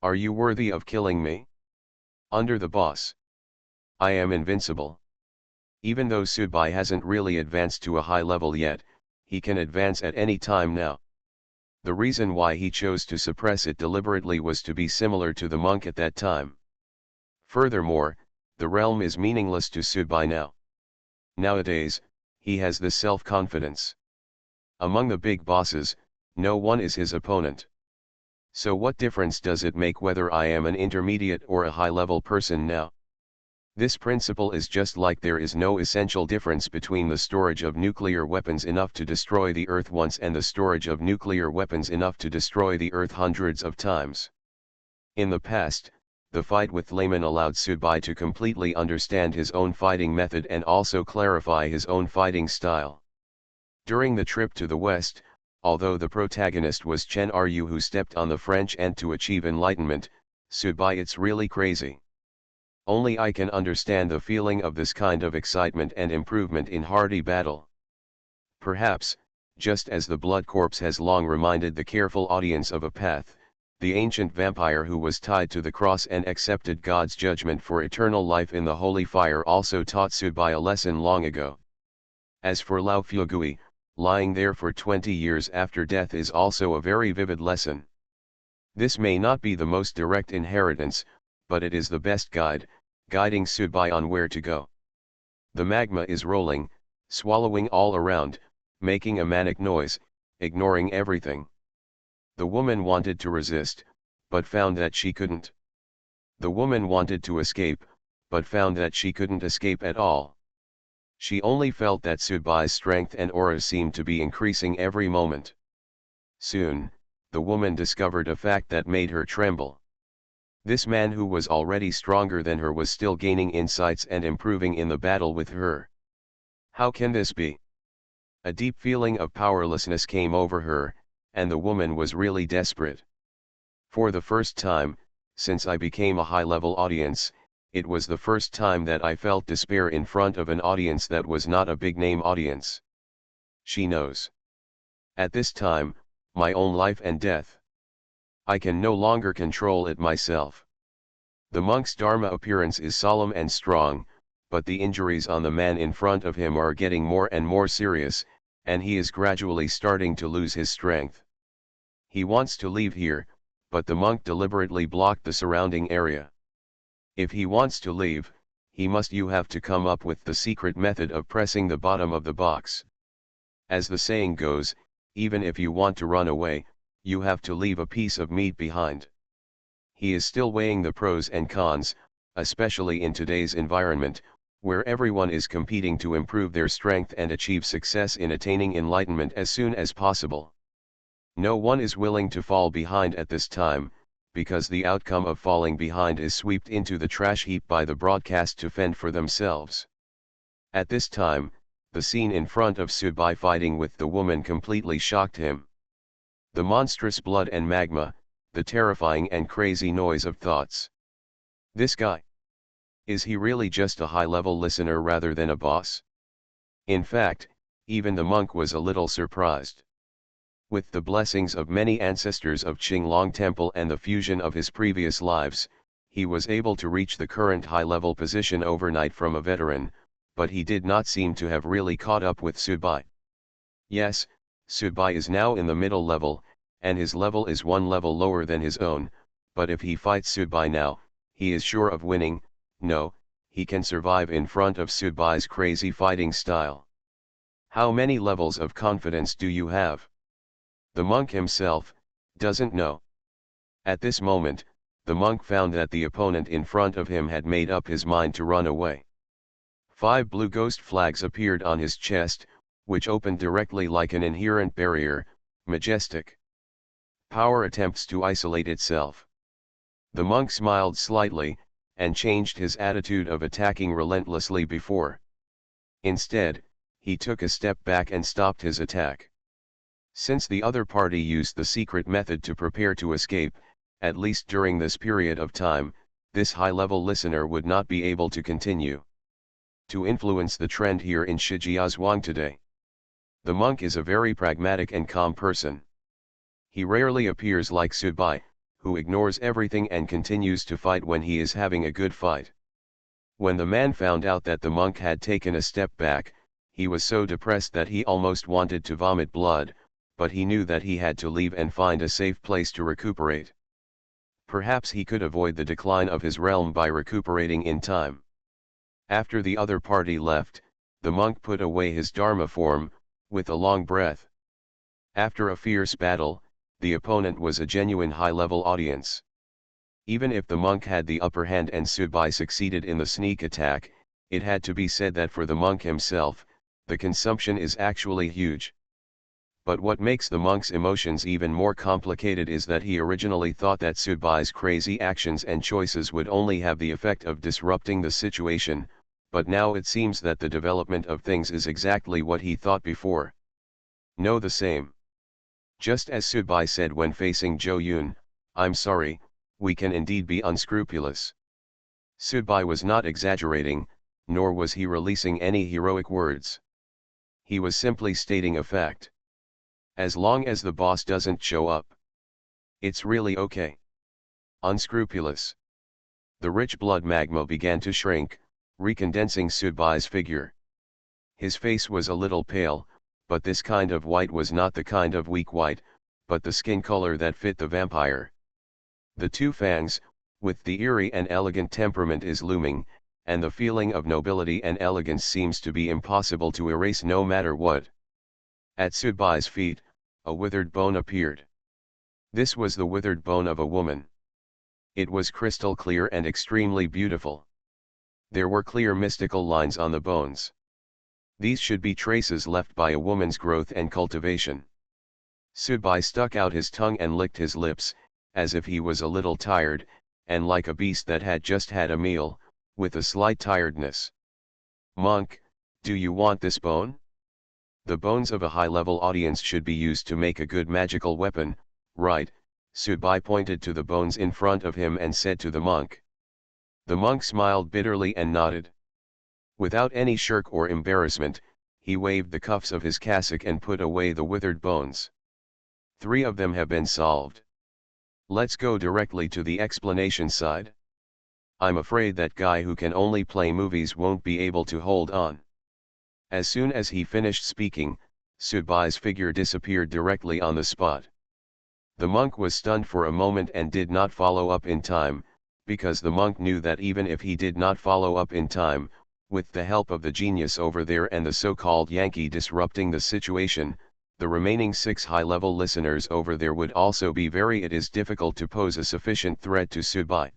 Are you worthy of killing me? Under the boss. I am invincible. Even though Subai hasn't really advanced to a high level yet, he can advance at any time now. The reason why he chose to suppress it deliberately was to be similar to the monk at that time. Furthermore, the realm is meaningless to Subai now. Nowadays, he has this self-confidence. Among the big bosses, no one is his opponent. So what difference does it make whether I am an intermediate or a high-level person now? This principle is just like there is no essential difference between the storage of nuclear weapons enough to destroy the Earth once and the storage of nuclear weapons enough to destroy the Earth hundreds of times. In the past, the fight with Layman allowed Subai to completely understand his own fighting method and also clarify his own fighting style. During the trip to the West, although the protagonist was Chen Ryu who stepped on the French Ant to achieve enlightenment, Subai it's really crazy. Only I can understand the feeling of this kind of excitement and improvement in hardy battle. Perhaps, just as the blood corpse has long reminded the careful audience of a path, the ancient vampire who was tied to the cross and accepted God's judgment for eternal life in the holy fire also taught Subai a lesson long ago. As for Lao Fugui, lying there for 20 years after death is also a very vivid lesson. This may not be the most direct inheritance, but it is the best guide, guiding Subai on where to go. The magma is rolling, swallowing all around, making a manic noise, ignoring everything. The woman wanted to resist, but found that she couldn't. The woman wanted to escape, but found that she couldn't escape at all. She only felt that Subai's strength and aura seemed to be increasing every moment. Soon, the woman discovered a fact that made her tremble. This man who was already stronger than her was still gaining insights and improving in the battle with her. How can this be? A deep feeling of powerlessness came over her, and the woman was really desperate. For the first time, since I became a high-level audience, it was the first time that I felt despair in front of an audience that was not a big-name audience. She knows. At this time, my own life and death. I can no longer control it myself. The monk's Dharma appearance is solemn and strong, but the injuries on the man in front of him are getting more and more serious, and he is gradually starting to lose his strength. He wants to leave here, but the monk deliberately blocked the surrounding area. If he wants to leave, you have to come up with the secret method of pressing the bottom of the box. As the saying goes, even if you want to run away, you have to leave a piece of meat behind. He is still weighing the pros and cons, especially in today's environment, where everyone is competing to improve their strength and achieve success in attaining enlightenment as soon as possible. No one is willing to fall behind at this time, because the outcome of falling behind is swept into the trash heap by the broadcast to fend for themselves. At this time, the scene in front of Subai fighting with the woman completely shocked him. The monstrous blood and magma, the terrifying and crazy noise of thoughts. This guy. Is he really just a high-level listener rather than a boss? In fact, even the monk was a little surprised. With the blessings of many ancestors of Qinglong Temple and the fusion of his previous lives, he was able to reach the current high-level position overnight from a veteran, but he did not seem to have really caught up with Subai. Yes, Subai is now in the middle level, and his level is one level lower than his own, but if he fights Subai now, he is sure of winning. No, he can survive in front of Subai's crazy fighting style. How many levels of confidence do you have? The monk himself doesn't know. At this moment, the monk found that the opponent in front of him had made up his mind to run away. 5 blue ghost flags appeared on his chest, which opened directly like an inherent barrier, majestic. Power attempts to isolate itself. The monk smiled slightly, and changed his attitude of attacking relentlessly before. Instead, he took a step back and stopped his attack. Since the other party used the secret method to prepare to escape, at least during this period of time, this high-level listener would not be able to continue to influence the trend here in Shijiazhuang today. The monk is a very pragmatic and calm person. He rarely appears like Subai, who ignores everything and continues to fight when he is having a good fight. When the man found out that the monk had taken a step back, he was so depressed that he almost wanted to vomit blood, but he knew that he had to leave and find a safe place to recuperate. Perhaps he could avoid the decline of his realm by recuperating in time. After the other party left, the monk put away his Dharma form, with a long breath. After a fierce battle, the opponent was a genuine high-level audience. Even if the monk had the upper hand and Subai succeeded in the sneak attack, it had to be said that for the monk himself, the consumption is actually huge. But what makes the monk's emotions even more complicated is that he originally thought that Subai's crazy actions and choices would only have the effect of disrupting the situation, but now it seems that the development of things is exactly what he thought before. No, the same. Just as Subai said when facing Zhou Yun, "I'm sorry, we can indeed be unscrupulous." Subai was not exaggerating, nor was he releasing any heroic words. He was simply stating a fact. As long as the boss doesn't show up, it's really okay. Unscrupulous. The rich blood magma began to shrink, recondensing Subai's figure. His face was a little pale, but this kind of white was not the kind of weak white, but the skin color that fit the vampire. The two fangs, with the eerie and elegant temperament is looming, and the feeling of nobility and elegance seems to be impossible to erase no matter what. At Subai's feet, a withered bone appeared. This was the withered bone of a woman. It was crystal clear and extremely beautiful. There were clear mystical lines on the bones. These should be traces left by a woman's growth and cultivation. Subai stuck out his tongue and licked his lips, as if he was a little tired, and like a beast that had just had a meal, with a slight tiredness. "Monk, do you want this bone?" The bones of a high-level audience should be used to make a good magical weapon, right? Subai pointed to the bones in front of him and said to the monk. The monk smiled bitterly and nodded. Without any shirk or embarrassment, he waved the cuffs of his cassock and put away the withered bones. 3 of them have been solved. Let's go directly to the explanation side. I'm afraid that guy who can only play movies won't be able to hold on. As soon as he finished speaking, Subai's figure disappeared directly on the spot. The monk was stunned for a moment and did not follow up in time, because the monk knew that even if he did not follow up in time, with the help of the genius over there and the so-called Yankee disrupting the situation, the remaining 6 high-level listeners over there would also be it is difficult to pose a sufficient threat to Subai.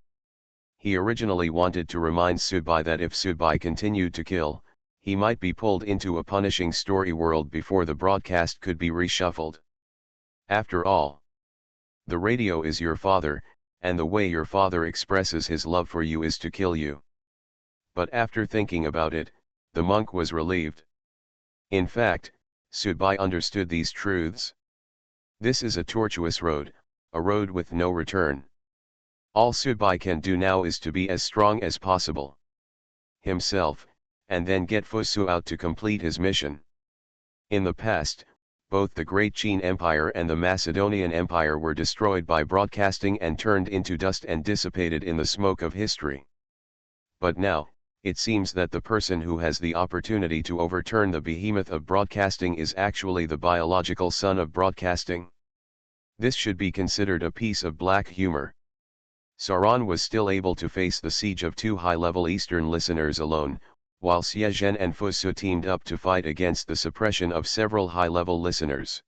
He originally wanted to remind Subai that if Subai continued to kill, he might be pulled into a punishing story world before the broadcast could be reshuffled. After all, the radio is your father, and the way your father expresses his love for you is to kill you. But after thinking about it, the monk was relieved. In fact, Sudbai understood these truths. This is a tortuous road, a road with no return. All Sudbai can do now is to be as strong as possible himself, and then get Fusu out to complete his mission. In the past, both the Great Qin Empire and the Macedonian Empire were destroyed by broadcasting and turned into dust and dissipated in the smoke of history. But now, it seems that the person who has the opportunity to overturn the behemoth of broadcasting is actually the biological son of broadcasting. This should be considered a piece of black humor. Sauron was still able to face the siege of two high-level Eastern listeners alone, while Xie Zhen and Fusu teamed up to fight against the suppression of several high-level listeners.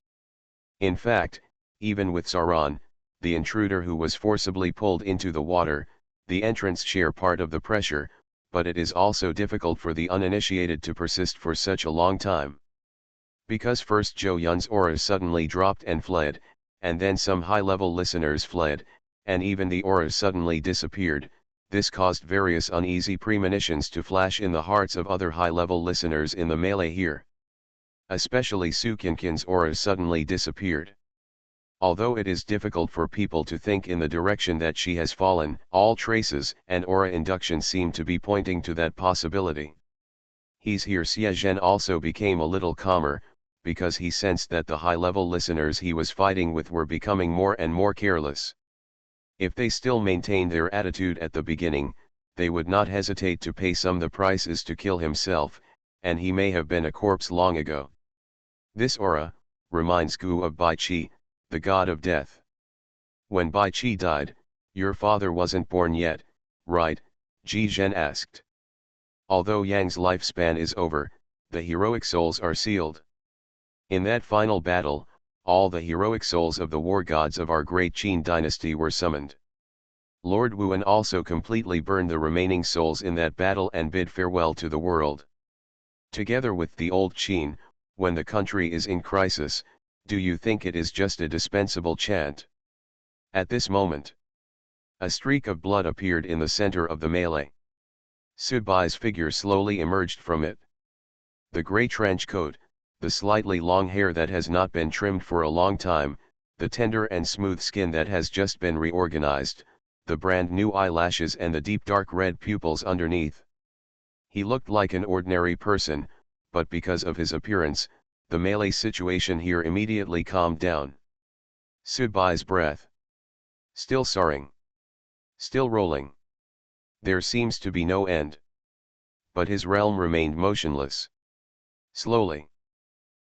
In fact, even with Sauron, the intruder who was forcibly pulled into the water, the entrants share part of the pressure, but it is also difficult for the uninitiated to persist for such a long time. Because first Zhou Yun's aura suddenly dropped and fled, and then some high-level listeners fled, and even the aura suddenly disappeared, this caused various uneasy premonitions to flash in the hearts of other high-level listeners in the melee here. Especially Su Qinqin's aura suddenly disappeared. Although it is difficult for people to think in the direction that she has fallen, all traces and aura induction seem to be pointing to that possibility. He's here. Xie Zhen also became a little calmer, because he sensed that the high-level listeners he was fighting with were becoming more and more careless. If they still maintained their attitude at the beginning, they would not hesitate to pay some the prices to kill himself, and he may have been a corpse long ago. This aura reminds Gu of Bai Qi, the god of death. When Bai Qi died, your father wasn't born yet, right? Ji Zhen asked. Although Yang's lifespan is over, the heroic souls are sealed. In that final battle, all the heroic souls of the war gods of our great Qin dynasty were summoned. Lord Wuan also completely burned the remaining souls in that battle and bid farewell to the world. Together with the old Qin, when the country is in crisis, do you think it is just a dispensable chant? At this moment, a streak of blood appeared in the center of the melee. Sudbai's figure slowly emerged from it. The grey trench coat, the slightly long hair that has not been trimmed for a long time, the tender and smooth skin that has just been reorganized, the brand new eyelashes and the deep dark red pupils underneath. He looked like an ordinary person, but because of his appearance, the melee situation here immediately calmed down. Sudbai's breath. Still soaring. Still rolling. There seems to be no end. But his realm remained motionless. Slowly,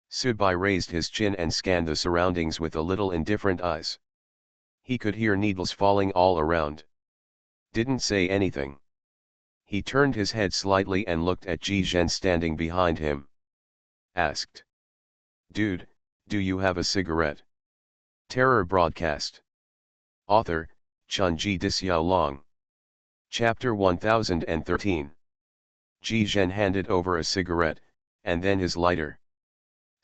Sudbai raised his chin and scanned the surroundings with a little indifferent eyes. He could hear needles falling all around. Didn't say anything. He turned his head slightly and looked at Ji Zhen standing behind him. Asked. Dude, do you have a cigarette? Terror Broadcast. Author, Chunji Dixiaolong. Chapter 1013. Ji Zhen handed over a cigarette, and then his lighter.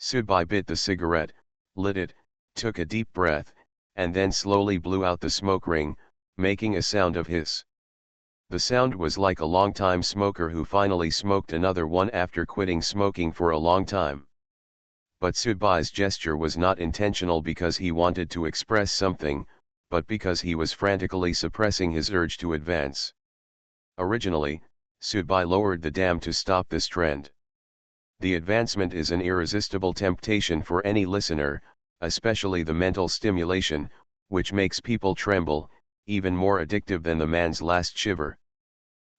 Sudbai bit the cigarette, lit it, took a deep breath, and then slowly blew out the smoke ring, making a sound of hiss. The sound was like a long-time smoker who finally smoked another one after quitting smoking for a long time. But Sudbai's gesture was not intentional because he wanted to express something, but because he was frantically suppressing his urge to advance. Originally, Sudbai lowered the dam to stop this trend. The advancement is an irresistible temptation for any listener, especially the mental stimulation, which makes people tremble, even more addictive than the man's last shiver.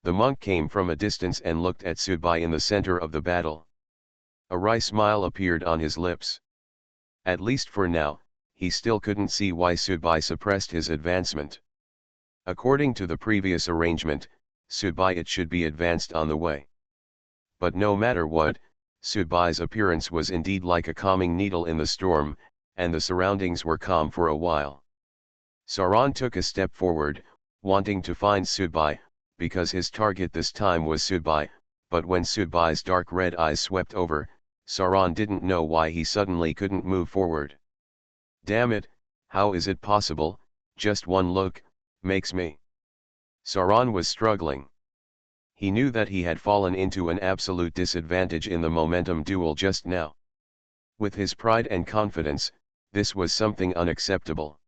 The monk came from a distance and looked at Sudbai in the center of the battle. A wry smile appeared on his lips. At least for now, he still couldn't see why Sudbai suppressed his advancement. According to the previous arrangement, Sudbai it should be advanced on the way. But no matter what, Sudbai's appearance was indeed like a calming needle in the storm, and the surroundings were calm for a while. Sauron took a step forward, wanting to find Sudbai, because his target this time was Sudbai, but when Sudbai's dark red eyes swept over, Sauron didn't know why he suddenly couldn't move forward. Damn it, how is it possible, just one look, makes me. Sauron was struggling. He knew that he had fallen into an absolute disadvantage in the momentum duel just now. With his pride and confidence, this was something unacceptable.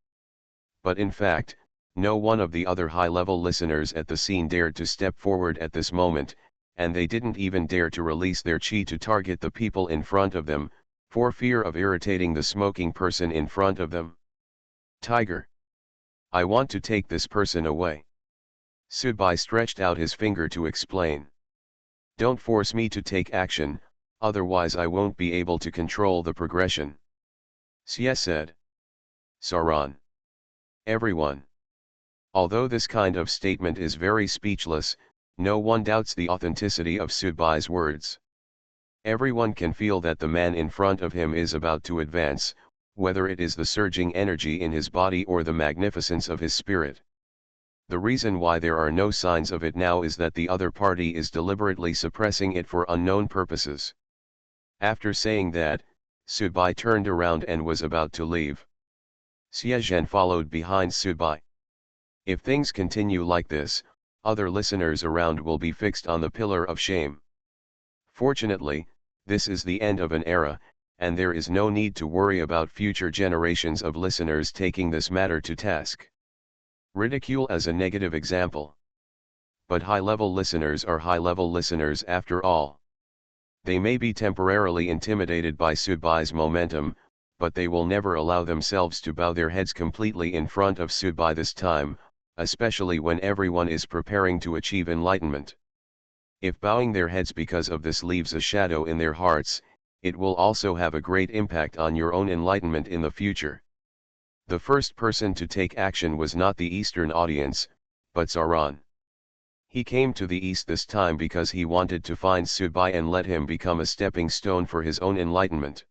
But in fact, no one of the other high-level listeners at the scene dared to step forward at this moment, and they didn't even dare to release their chi to target the people in front of them, for fear of irritating the smoking person in front of them. Tiger. I want to take this person away. Sudbai stretched out his finger to explain. Don't force me to take action, otherwise I won't be able to control the progression. Xie said. Sauron. Everyone. Although this kind of statement is very speechless, no one doubts the authenticity of Sudbai's words. Everyone can feel that the man in front of him is about to advance, whether it is the surging energy in his body or the magnificence of his spirit. The reason why there are no signs of it now is that the other party is deliberately suppressing it for unknown purposes. After saying that, Sudbai turned around and was about to leave. Xie Zhen followed behind Sudbai. If things continue like this, other listeners around will be fixed on the pillar of shame. Fortunately, this is the end of an era, and there is no need to worry about future generations of listeners taking this matter to task. Ridicule as a negative example. But high-level listeners are high-level listeners after all. They may be temporarily intimidated by Sudbai's momentum, but they will never allow themselves to bow their heads completely in front of Sudbai this time, especially when everyone is preparing to achieve enlightenment. If bowing their heads because of this leaves a shadow in their hearts, it will also have a great impact on your own enlightenment in the future. The first person to take action was not the Eastern audience, but Sauron. He came to the East this time because he wanted to find Sudbai and let him become a stepping stone for his own enlightenment.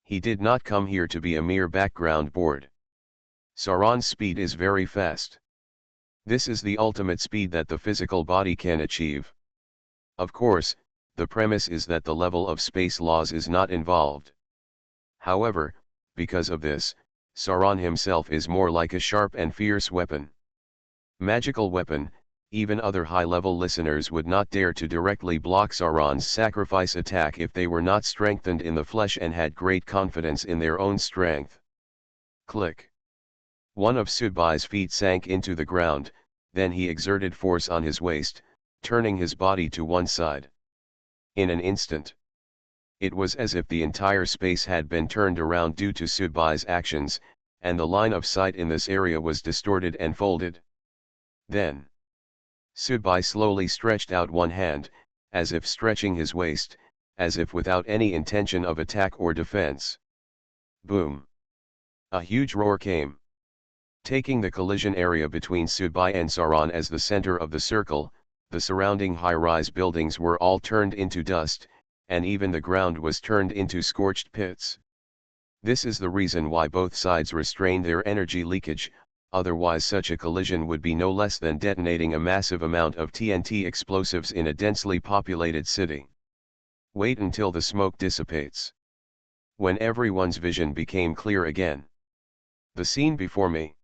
He did not come here to be a mere background board. Sauron's speed is very fast. This is the ultimate speed that the physical body can achieve. Of course, the premise is that the level of space laws is not involved. However, because of this, Sauron himself is more like a sharp and fierce weapon. Magical weapon, even other high-level listeners would not dare to directly block Sauron's sacrifice attack if they were not strengthened in the flesh and had great confidence in their own strength. Click. One of Sudbai's feet sank into the ground, then he exerted force on his waist, turning his body to one side. In an instant. It was as if the entire space had been turned around due to Sudbai's actions, and the line of sight in this area was distorted and folded. Then, Sudbai slowly stretched out one hand, as if stretching his waist, as if without any intention of attack or defense. Boom! A huge roar came. Taking the collision area between Sudbai and Sauron as the center of the circle, the surrounding high-rise buildings were all turned into dust, and even the ground was turned into scorched pits. This is the reason why both sides restrain their energy leakage, otherwise such a collision would be no less than detonating a massive amount of TNT explosives in a densely populated city. Wait until the smoke dissipates. When everyone's vision became clear again. The scene before me.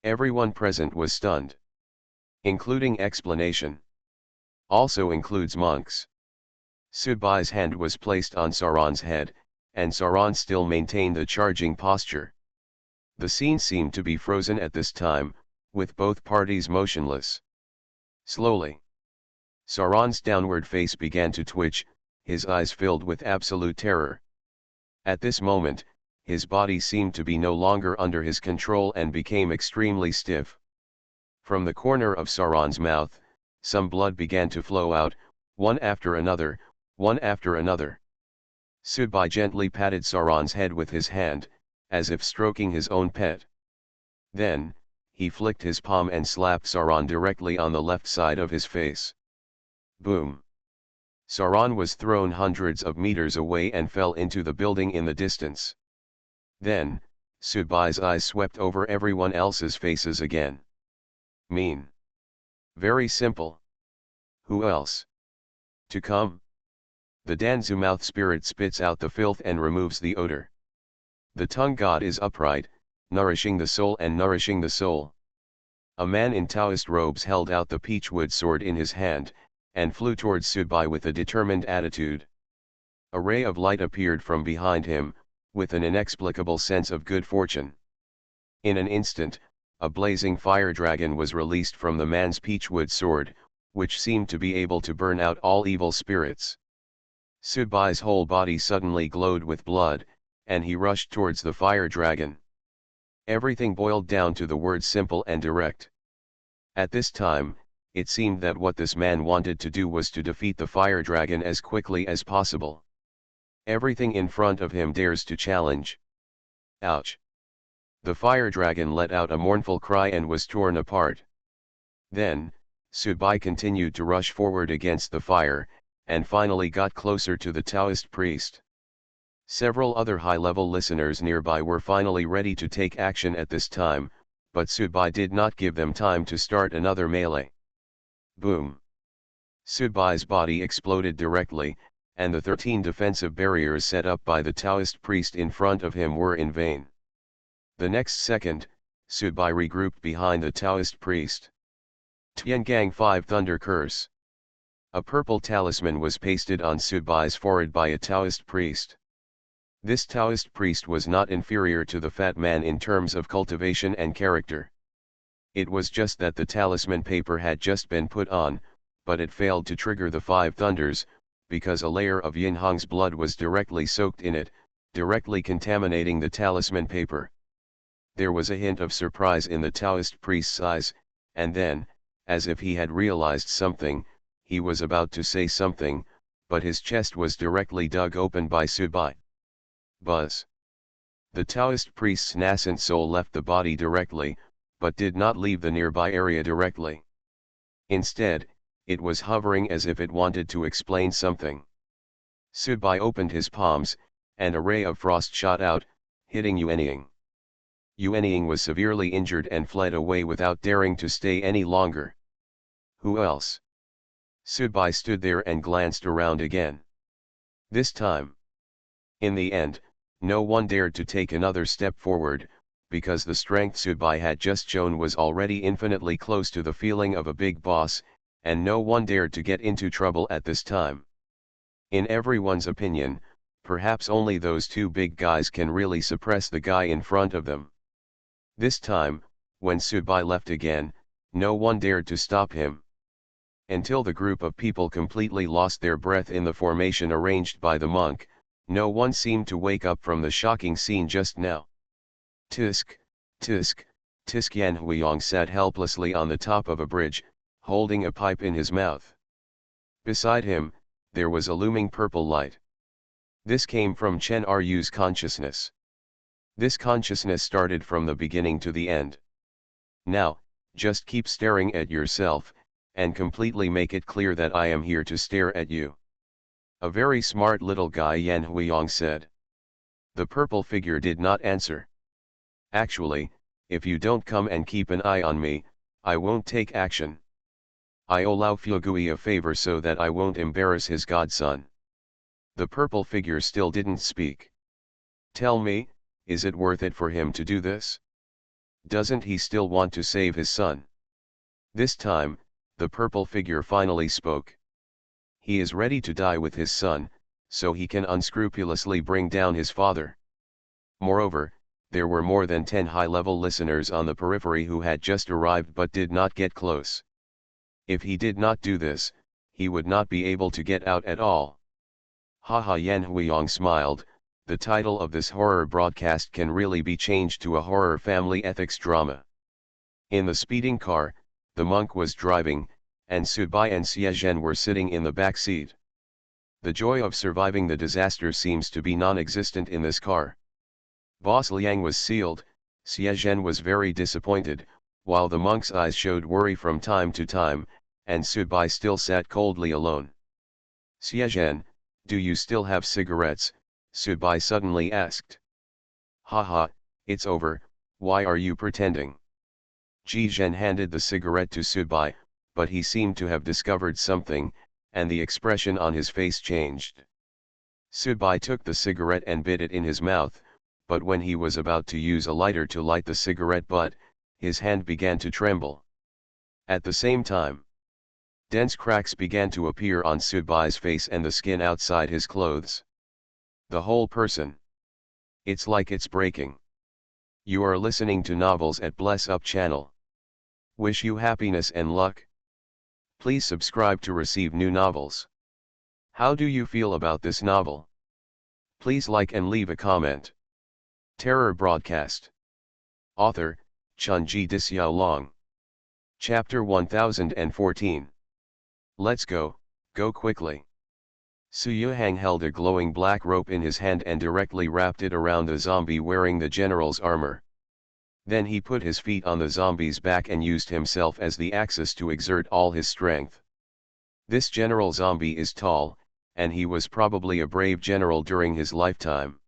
Everyone present was stunned. Including explanation. Also includes monks. Sudbai's hand was placed on Sauron's head, and Sauron still maintained the charging posture. The scene seemed to be frozen at this time, with both parties motionless. Slowly, Sauron's downward face began to twitch, his eyes filled with absolute terror. At this moment, his body seemed to be no longer under his control and became extremely stiff. From the corner of Sauron's mouth, some blood began to flow out, one after another, one after another. Sudbai gently patted Sauron's head with his hand, as if stroking his own pet. Then, he flicked his palm and slapped Sauron directly on the left side of his face. Boom! Sauron was thrown hundreds of meters away and fell into the building in the distance. Then, Sudbai's eyes swept over everyone else's faces again. Mean. Very simple. Who else? To come? The Danzumouth spirit spits out the filth and removes the odor. The tongue god is upright, nourishing the soul and nourishing the soul. A man in Taoist robes held out the peachwood sword in his hand, and flew towards Subai with a determined attitude. A ray of light appeared from behind him, with an inexplicable sense of good fortune. In an instant, a blazing fire dragon was released from the man's peachwood sword, which seemed to be able to burn out all evil spirits. Subai's whole body suddenly glowed with blood, and he rushed towards the fire dragon. Everything boiled down to the word simple and direct. At this time, it seemed that what this man wanted to do was to defeat the fire dragon as quickly as possible. Everything in front of him dares to challenge. Ouch! The fire dragon let out a mournful cry and was torn apart. Then, Subai continued to rush forward against the fire, and finally got closer to the Taoist priest. Several other high-level listeners nearby were finally ready to take action at this time, but Subai did not give them time to start another melee. Boom! Subai's body exploded directly, and the 13 defensive barriers set up by the Taoist priest in front of him were in vain. The next second, Subai regrouped behind the Taoist priest. Tiangang 5 Thunder Curse. A purple talisman was pasted on Subai's forehead by a Taoist priest. This Taoist priest was not inferior to the fat man in terms of cultivation and character. It was just that the talisman paper had just been put on, but it failed to trigger the 5 thunders, because a layer of Yin Hong's blood was directly soaked in it, directly contaminating the talisman paper. There was a hint of surprise in the Taoist priest's eyes, and then, as if he had realized something, he was about to say something, but his chest was directly dug open by Subai. Buzz! The Taoist priest's nascent soul left the body directly, but did not leave the nearby area directly. Instead, it was hovering as if it wanted to explain something. Subai opened his palms, and a ray of frost shot out, hitting Yuanying. Yuanying was severely injured and fled away without daring to stay any longer. Who else? Subai stood there and glanced around again. This time. In the end, no one dared to take another step forward, because the strength Subai had just shown was already infinitely close to the feeling of a big boss, and no one dared to get into trouble at this time. In everyone's opinion, perhaps only those two big guys can really suppress the guy in front of them. This time, when Subai left again, no one dared to stop him. Until the group of people completely lost their breath in the formation arranged by the monk, no one seemed to wake up from the shocking scene just now. Tisk, tisk, tisk. Yan Huiyong sat helplessly on the top of a bridge, holding a pipe in his mouth. Beside him, there was a looming purple light. This came from Chen Ru's consciousness. This consciousness started from the beginning to the end. Now, just keep staring at yourself, and completely make it clear that I am here to stare at you. A very smart little guy, Yan Huiyong said. The purple figure did not answer. Actually, if you don't come and keep an eye on me, I won't take action. I owe Lao Fugui a favor so that I won't embarrass his godson. The purple figure still didn't speak. Tell me, is it worth it for him to do this? Doesn't he still want to save his son? This time, the purple figure finally spoke. He is ready to die with his son, so he can unscrupulously bring down his father. Moreover, there were more than 10 high-level listeners on the periphery who had just arrived but did not get close. If he did not do this, he would not be able to get out at all. Haha, Yan Huiyong smiled. The title of this horror broadcast can really be changed to a horror family ethics drama. In the speeding car, the monk was driving, and Subai and Xie were sitting in the back seat. The joy of surviving the disaster seems to be non-existent in this car. Boss Liang was sealed, Xie was very disappointed, while the monk's eyes showed worry from time to time, and Subai still sat coldly alone. Xie, do you still have cigarettes? Subai suddenly asked. Haha, it's over, why are you pretending? Ji Zhen handed the cigarette to Subai, but he seemed to have discovered something, and the expression on his face changed. Subai took the cigarette and bit it in his mouth, but when he was about to use a lighter to light the cigarette butt, his hand began to tremble. At the same time, dense cracks began to appear on Subai's face and the skin outside his clothes. The whole person. It's like it's breaking. You are listening to Novels at Bless Up channel. Wish you happiness and luck. Please subscribe to receive new novels. How do you feel about this novel? Please like and leave a comment. Terror Broadcast. Author, Chunji Dixiaolong. Chapter 1014. Let's go quickly. Su Yuhang held a glowing black rope in his hand and directly wrapped it around the zombie wearing the general's armor. Then he put his feet on the zombie's back and used himself as the axis to exert all his strength. This general zombie is tall, and he was probably a brave general during his lifetime.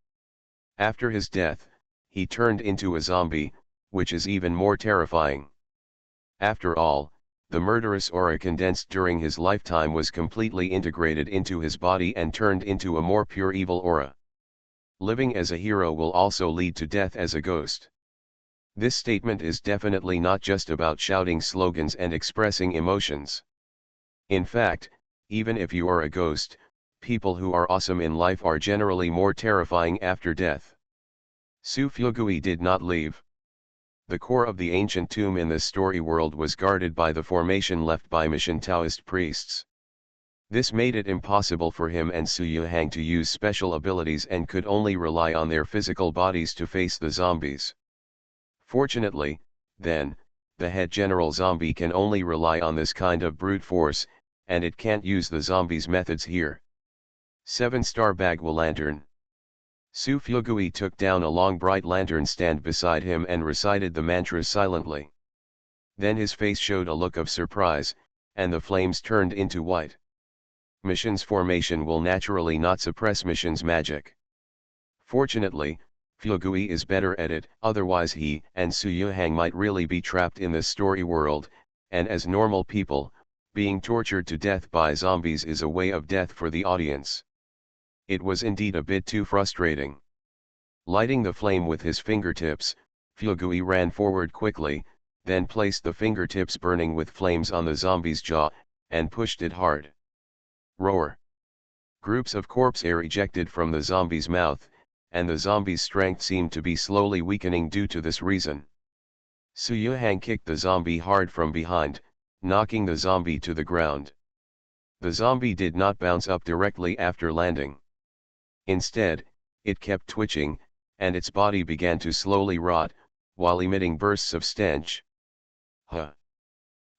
After his death, he turned into a zombie, which is even more terrifying. After all, the murderous aura condensed during his lifetime was completely integrated into his body and turned into a more pure evil aura. Living as a hero will also lead to death as a ghost. This statement is definitely not just about shouting slogans and expressing emotions. In fact, even if you are a ghost, people who are awesome in life are generally more terrifying after death. Su Fuegui did not leave. The core of the ancient tomb in this story world was guarded by the formation left by Mission Taoist priests. This made it impossible for him and Su Yuhang to use special abilities and could only rely on their physical bodies to face the zombies. Fortunately, then, the head general zombie can only rely on this kind of brute force, and it can't use the zombies' methods here. 7-star Bagua Lantern. Su Fuegui took down a long bright lantern stand beside him and recited the mantra silently. Then his face showed a look of surprise, and the flames turned into white. Mission's formation will naturally not suppress Mission's magic. Fortunately, Fuegui is better at it, otherwise he and Su Yuhang might really be trapped in this story world, and as normal people, being tortured to death by zombies is a way of death for the audience. It was indeed a bit too frustrating. Lighting the flame with his fingertips, Fuegui ran forward quickly, then placed the fingertips burning with flames on the zombie's jaw, and pushed it hard. Roar! Groups of corpse air ejected from the zombie's mouth, and the zombie's strength seemed to be slowly weakening due to this reason. Su Yuhang kicked the zombie hard from behind, knocking the zombie to the ground. The zombie did not bounce up directly after landing. Instead, it kept twitching, and its body began to slowly rot, while emitting bursts of stench. Huh!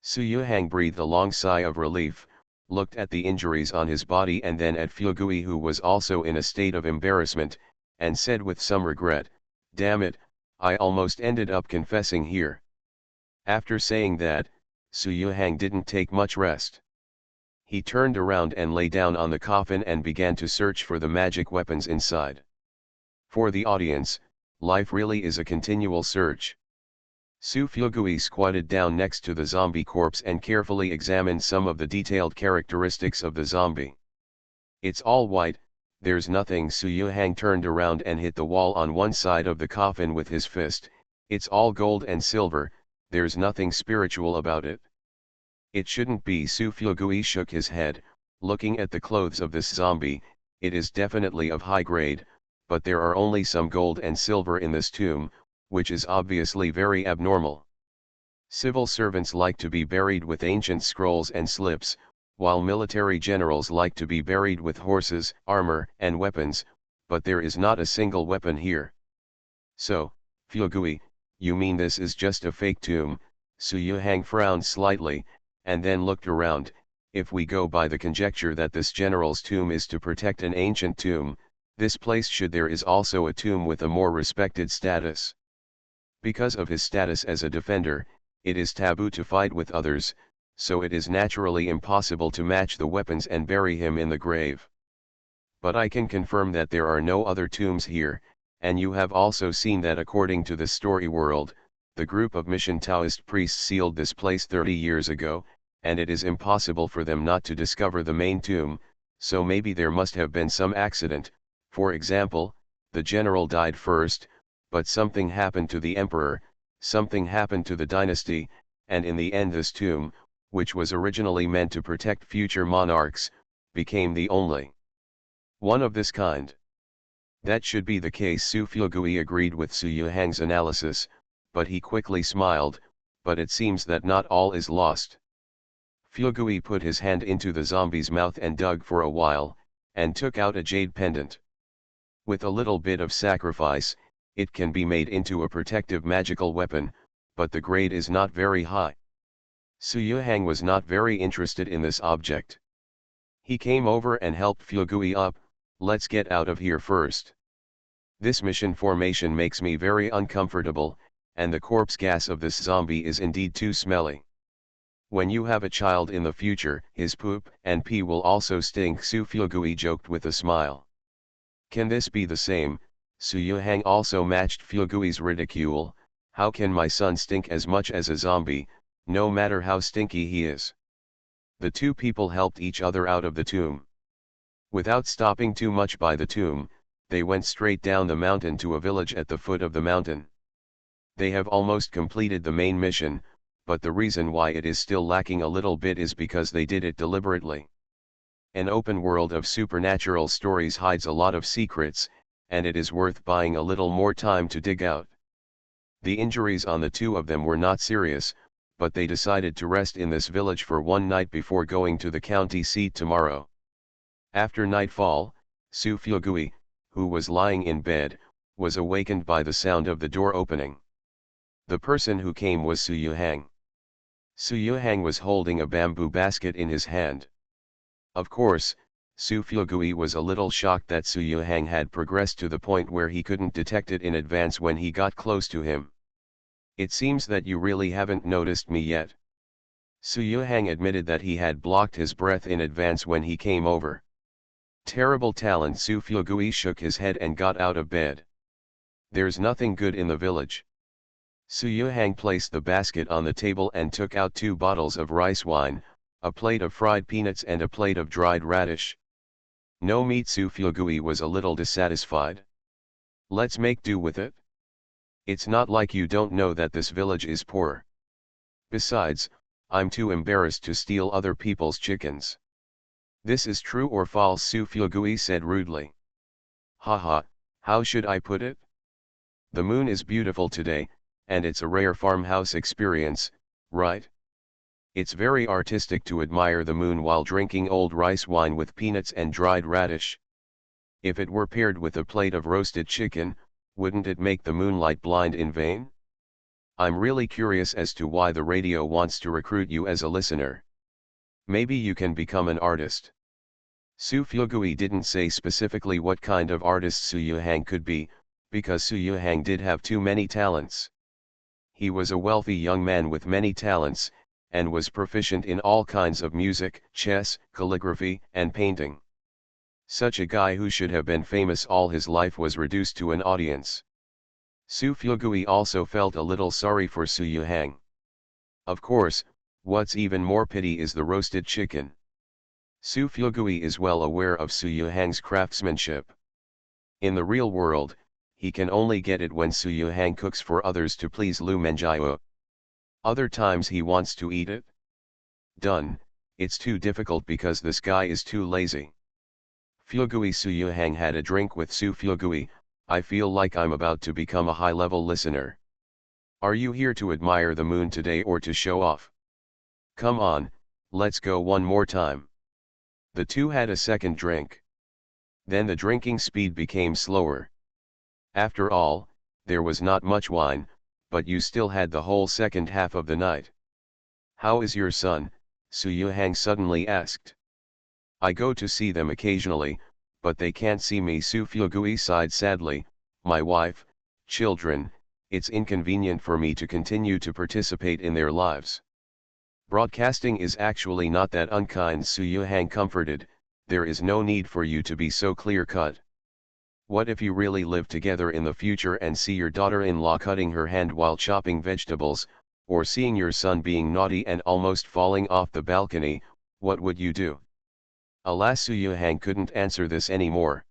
Su Yuhang breathed a long sigh of relief, looked at the injuries on his body and then at Fuegui, who was also in a state of embarrassment, and said with some regret, "Damn it, I almost ended up confessing here." After saying that, Su Yuhang didn't take much rest. He turned around and lay down on the coffin and began to search for the magic weapons inside. For the audience, life really is a continual search. Su Fuegui squatted down next to the zombie corpse and carefully examined some of the detailed characteristics of the zombie. "It's all white, there's nothing." Su Yuhang turned around and hit the wall on one side of the coffin with his fist. "It's all gold and silver, there's nothing spiritual about it." "It shouldn't be." Su Fuegui shook his head, looking at the clothes of this zombie. "It is definitely of high grade, but there are only some gold and silver in this tomb, which is obviously very abnormal. Civil servants like to be buried with ancient scrolls and slips, while military generals like to be buried with horses, armor, and weapons, but there is not a single weapon here." "So, Fuegui, you mean this is just a fake tomb?" Su Yuhang frowned slightly, and then looked around. "If we go by the conjecture that this general's tomb is to protect an ancient tomb, this place should there is also a tomb with a more respected status. Because of his status as a defender, it is taboo to fight with others, so it is naturally impossible to match the weapons and bury him in the grave. But I can confirm that there are no other tombs here, and you have also seen that according to the story world, the group of Mission Taoist priests sealed this place 30 years ago, and it is impossible for them not to discover the main tomb, so maybe there must have been some accident. For example, the general died first, but something happened to the emperor, something happened to the dynasty, and in the end this tomb, which was originally meant to protect future monarchs, became the only one of this kind. That should be the case. Su Fuegui agreed with Su Yuhang's analysis, but he quickly smiled, but it seems that not all is lost. Fuegui put his hand into the zombie's mouth and dug for a while, and took out a jade pendant. With a little bit of sacrifice, it can be made into a protective magical weapon, but the grade is not very high. Su Yuhang was not very interested in this object. He came over and helped Fuegui up. Let's get out of here first. This mission formation makes me very uncomfortable, and the corpse gas of this zombie is indeed too smelly. When you have a child in the future, his poop and pee will also stink. Su Fuegui joked with a smile. Can this be the same? Su Yuhang also matched Fuegui's ridicule. How can my son stink as much as a zombie, no matter how stinky he is? The two people helped each other out of the tomb. Without stopping too much by the tomb, they went straight down the mountain to a village at the foot of the mountain. They have almost completed the main mission, but the reason why it is still lacking a little bit is because they did it deliberately. An open world of supernatural stories hides a lot of secrets, and it is worth buying a little more time to dig out. The injuries on the two of them were not serious, but they decided to rest in this village for one night before going to the county seat tomorrow. After nightfall, Su Fuegui, who was lying in bed, was awakened by the sound of the door opening. The person who came was Su Yuhang. Su Yuhang was holding a bamboo basket in his hand. Of course, Su Fuegui was a little shocked that Su Yuhang had progressed to the point where he couldn't detect it in advance when he got close to him. It seems that you really haven't noticed me yet. Su Yuhang admitted that he had blocked his breath in advance when he came over. Terrible talent. Su Fuegui shook his head and got out of bed. There's nothing good in the village. Su Yuhang placed the basket on the table and took out 2 bottles of rice wine, a plate of fried peanuts and a plate of dried radish. No meat. Su Fuegui was a little dissatisfied. Let's make do with it. It's not like you don't know that this village is poor. Besides, I'm too embarrassed to steal other people's chickens. This is true or false? Su Fuegui said rudely. Haha, how should I put it? The moon is beautiful today, and it's a rare farmhouse experience, right? It's very artistic to admire the moon while drinking old rice wine with peanuts and dried radish. If it were paired with a plate of roasted chicken, wouldn't it make the moonlight blind in vain? I'm really curious as to why the radio wants to recruit you as a listener. Maybe you can become an artist. Su Fuegui didn't say specifically what kind of artist Su Yuhang could be, because Su Yuhang did have too many talents. He was a wealthy young man with many talents, and was proficient in all kinds of music, chess, calligraphy, and painting. Such a guy who should have been famous all his life was reduced to an audience. Su Fuegui also felt a little sorry for Su Yuhang. Of course, what's even more pity is the roasted chicken. Su Fuegui is well aware of Su Yuhang's craftsmanship. In the real world, he can only get it when Su Yuhang cooks for others to please Lu Menjiao. Other times he wants to eat it. Done, it's too difficult because this guy is too lazy. Fuegui. Su Yuhang had a drink with Su Fuegui. I feel like I'm about to become a high-level listener. Are you here to admire the moon today or to show off? Come on, let's go one more time. The two had a second drink. Then the drinking speed became slower. After all, there was not much wine, but you still had the whole second half of the night. How is your son? Su Yuhang suddenly asked. I go to see them occasionally, but they can't see me. Su Fuegui sighed sadly. My wife, children, it's inconvenient for me to continue to participate in their lives. Broadcasting is actually not that unkind. Su Yuhang comforted. There is no need for you to be so clear-cut. What if you really live together in the future and see your daughter-in-law cutting her hand while chopping vegetables, or seeing your son being naughty and almost falling off the balcony? What would you do? Alas, Su Yuhang couldn't answer this anymore.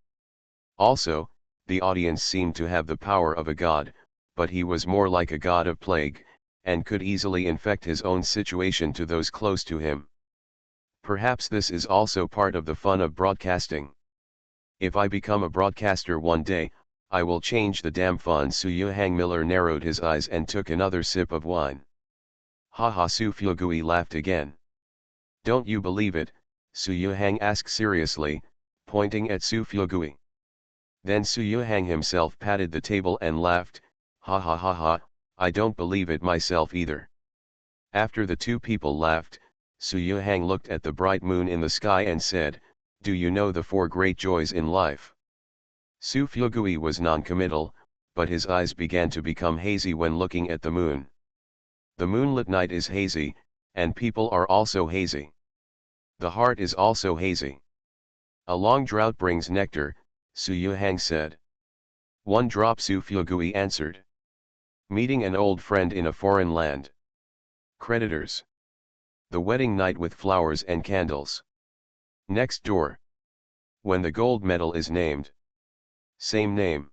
Also, the audience seemed to have the power of a god, but he was more like a god of plague, and could easily infect his own situation to those close to him. Perhaps this is also part of the fun of broadcasting. If I become a broadcaster one day, I will change the damn fun. Su Yuhang Miller narrowed his eyes and took another sip of wine. Ha ha, Su Fuegui laughed again. Don't you believe it? Su Yuhang asked seriously, pointing at Su Fuegui. Then Su Yuhang himself patted the table and laughed, ha ha ha ha, I don't believe it myself either. After the two people laughed, Su Yuhang looked at the bright moon in the sky and said, do you know the four great joys in life? Su Fuegui was non-committal, but his eyes began to become hazy when looking at the moon. The moonlit night is hazy, and people are also hazy. The heart is also hazy. A long drought brings nectar, Su Yuhang said. One drop, Su Fuegui answered. Meeting an old friend in a foreign land. Creditors. The wedding night with flowers and candles. Next door. When the gold medal is named. Same name.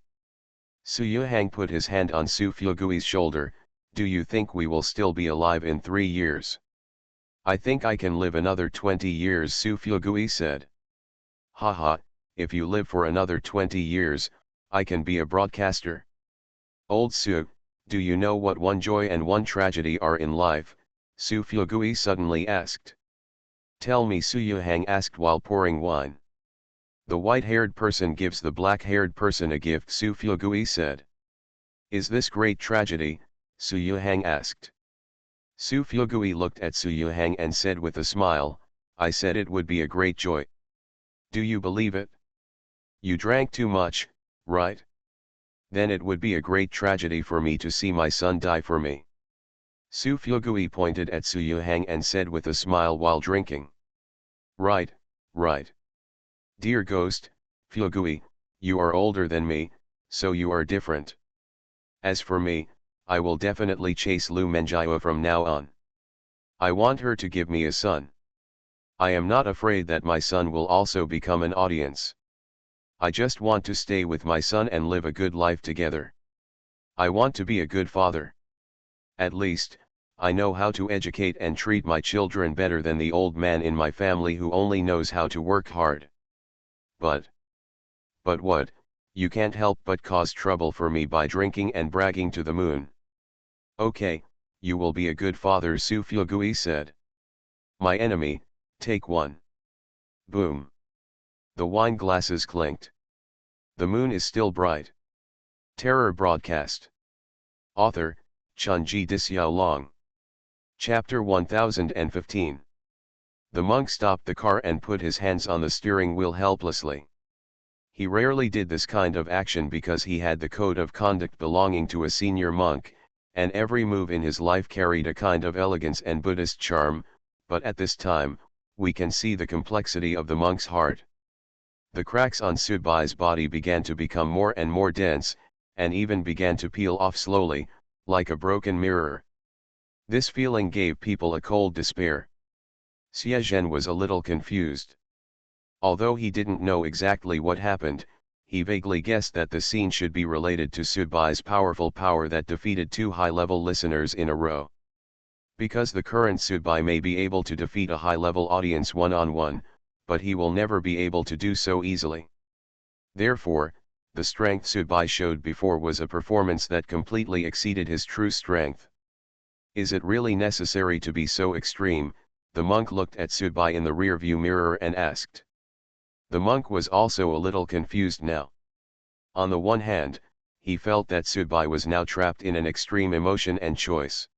Su Yuhang put his hand on Su Fuegui's shoulder. Do you think we will still be alive in 3 years? I think I can live another 20 years, Su Fuegui said. Haha, if you live for another 20 years, I can be a broadcaster. Old Su, do you know what one joy and one tragedy are in life? Su Fuegui suddenly asked. Tell me, Su Yuhang asked while pouring wine. The white-haired person gives the black-haired person a gift, Su Fuegui said. Is this great tragedy? Su Yuhang asked. Su Fuegui looked at Su Yuhang and said with a smile, I said it would be a great joy. Do you believe it? You drank too much, right? Then it would be a great tragedy for me to see my son die for me. Su Fuegui pointed at Su Yuhang and said with a smile while drinking. Right, right. Dear ghost, Fuegui, you are older than me, so you are different. As for me, I will definitely chase Lu Menjiao from now on. I want her to give me a son. I am not afraid that my son will also become an audience. I just want to stay with my son and live a good life together. I want to be a good father. At least, I know how to educate and treat my children better than the old man in my family who only knows how to work hard. But what, you can't help but cause trouble for me by drinking and bragging to the moon. Okay, you will be a good father, Su Fuegui said. My enemy, take one. Boom. The wine glasses clinked. The moon is still bright. Terror broadcast. Author, Chunji Disiao. Chapter 1015. The monk stopped the car and put his hands on the steering wheel helplessly. He rarely did this kind of action because he had the code of conduct belonging to a senior monk, and every move in his life carried a kind of elegance and Buddhist charm, but at this time, we can see the complexity of the monk's heart. The cracks on Sudbai's body began to become more and more dense, and even began to peel off slowly, like a broken mirror. This feeling gave people a cold despair. Xie was a little confused. Although he didn't know exactly what happened, he vaguely guessed that the scene should be related to Sudbai's powerful power that defeated 2 high-level listeners in a row. Because the current Sudbai may be able to defeat a high-level audience one-on-one, but he will never be able to do so easily. Therefore, the strength Sudbai showed before was a performance that completely exceeded his true strength. Is it really necessary to be so extreme? The monk looked at Sudbai in the rearview mirror and asked. The monk was also a little confused now. On the one hand, he felt that Sudbai was now trapped in an extreme emotion and choice.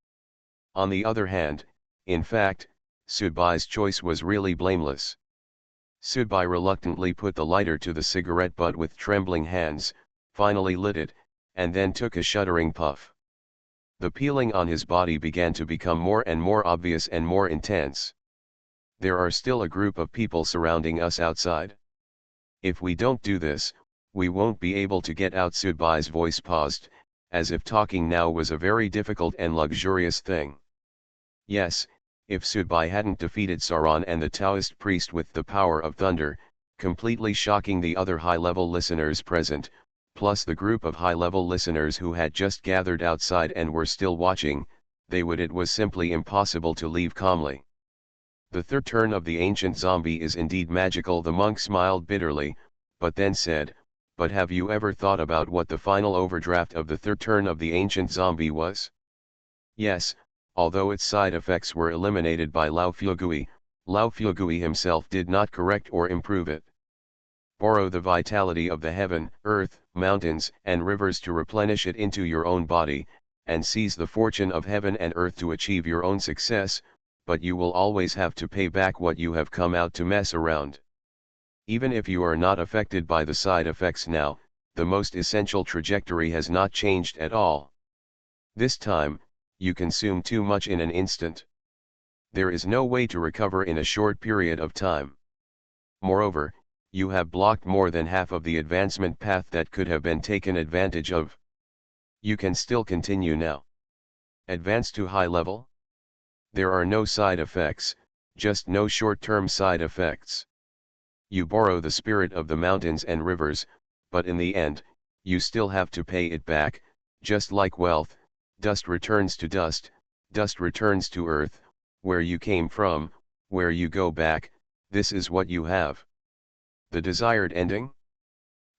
On the other hand, in fact, Sudbai's choice was really blameless. Sudbai reluctantly put the lighter to the cigarette butt with trembling hands, finally lit it, and then took a shuddering puff. The peeling on his body began to become more and more obvious and more intense. There are still a group of people surrounding us outside. If we don't do this, we won't be able to get out. Sudbai's voice paused, as if talking now was a very difficult and luxurious thing. Yes, if Sudbai hadn't defeated Sauron and the Taoist priest with the power of thunder, completely shocking the other high-level listeners present, plus the group of high-level listeners who had just gathered outside and were still watching, it was simply impossible to leave calmly. The third turn of the ancient zombie is indeed magical. The monk smiled bitterly, but then said, but have you ever thought about what the final overdraft of the third turn of the ancient zombie was? Yes, although its side effects were eliminated by Lao Fuegui himself did not correct or improve it. Borrow the vitality of the heaven, earth, mountains, and rivers to replenish it into your own body, and seize the fortune of heaven and earth to achieve your own success, but you will always have to pay back what you have come out to mess around. Even if you are not affected by the side effects now, the most essential trajectory has not changed at all. This time, you consume too much in an instant. There is no way to recover in a short period of time. Moreover, you have blocked more than half of the advancement path that could have been taken advantage of. You can still continue now. Advance to high level? There are no side effects, just no short-term side effects. You borrow the spirit of the mountains and rivers, but in the end, you still have to pay it back, just like wealth. Dust returns to dust, dust returns to earth, where you came from, where you go back, this is what you have. The desired ending?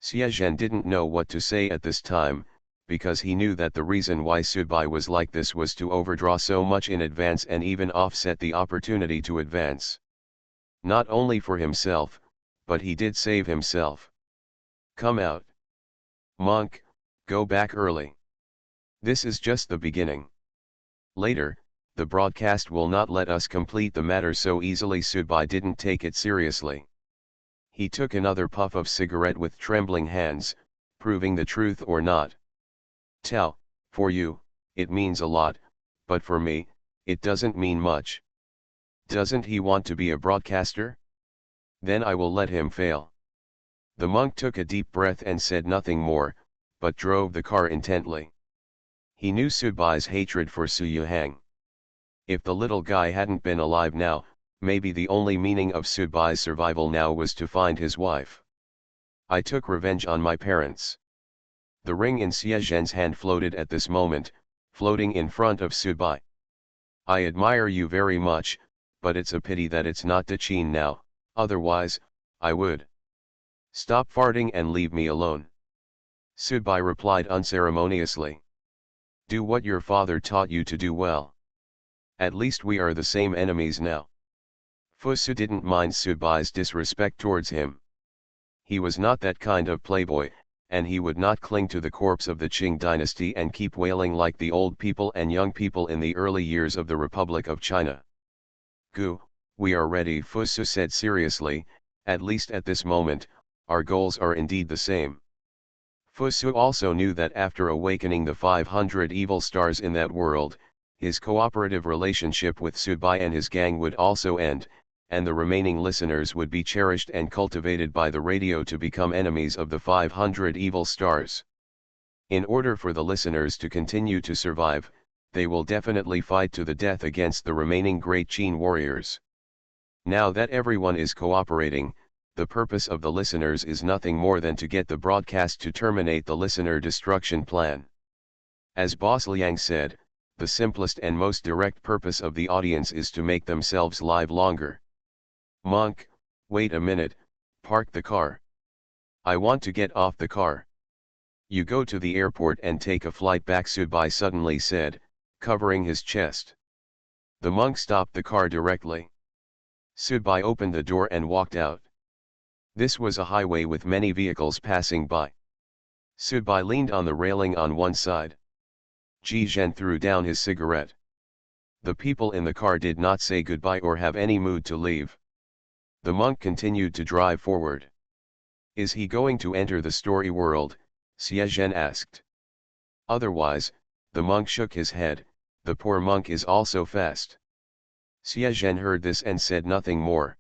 Xie Zhen didn't know what to say at this time, because he knew that the reason why Subai was like this was to overdraw so much in advance and even offset the opportunity to advance. Not only for himself, but he did save himself. Come out. Monk, go back early. This is just the beginning. Later, the broadcast will not let us complete the matter so easily. Subai didn't take it seriously. He took another puff of cigarette with trembling hands, proving the truth or not. Tell, for you, it means a lot, but for me, it doesn't mean much. Doesn't he want to be a broadcaster? Then I will let him fail. The monk took a deep breath and said nothing more, but drove the car intently. He knew Subai's hatred for Su Yuhang. If the little guy hadn't been alive now, maybe the only meaning of Subai's survival now was to find his wife. I took revenge on my parents. The ring in Xie Zhen's hand floated at this moment, floating in front of Subai. I admire you very much, but it's a pity that it's not Daqin now, otherwise, I would. Stop farting and leave me alone. Subai replied unceremoniously. Do what your father taught you to do well. At least we are the same enemies now. Fusu didn't mind Subai's disrespect towards him. He was not that kind of playboy, and he would not cling to the corpse of the Qing dynasty and keep wailing like the old people and young people in the early years of the Republic of China. Gu, we are ready, Fusu said seriously, at least at this moment, our goals are indeed the same. Fusu also knew that after awakening the 500 evil stars in that world, his cooperative relationship with Subai and his gang would also end, and the remaining listeners would be cherished and cultivated by the radio to become enemies of the 500 evil stars. In order for the listeners to continue to survive, they will definitely fight to the death against the remaining great Qin warriors. Now that everyone is cooperating, the purpose of the listeners is nothing more than to get the broadcast to terminate the listener destruction plan. As Boss Liang said, the simplest and most direct purpose of the audience is to make themselves live longer. Monk, wait a minute, park the car. I want to get off the car. You go to the airport and take a flight back, Subai suddenly said, covering his chest. The monk stopped the car directly. Subai opened the door and walked out. This was a highway with many vehicles passing by. Subai leaned on the railing on one side. Ji Zhen threw down his cigarette. The people in the car did not say goodbye or have any mood to leave. The monk continued to drive forward. Is he going to enter the story world? Xie Zhen asked. Otherwise, the monk shook his head, the poor monk is also fast. Xie Zhen heard this and said nothing more.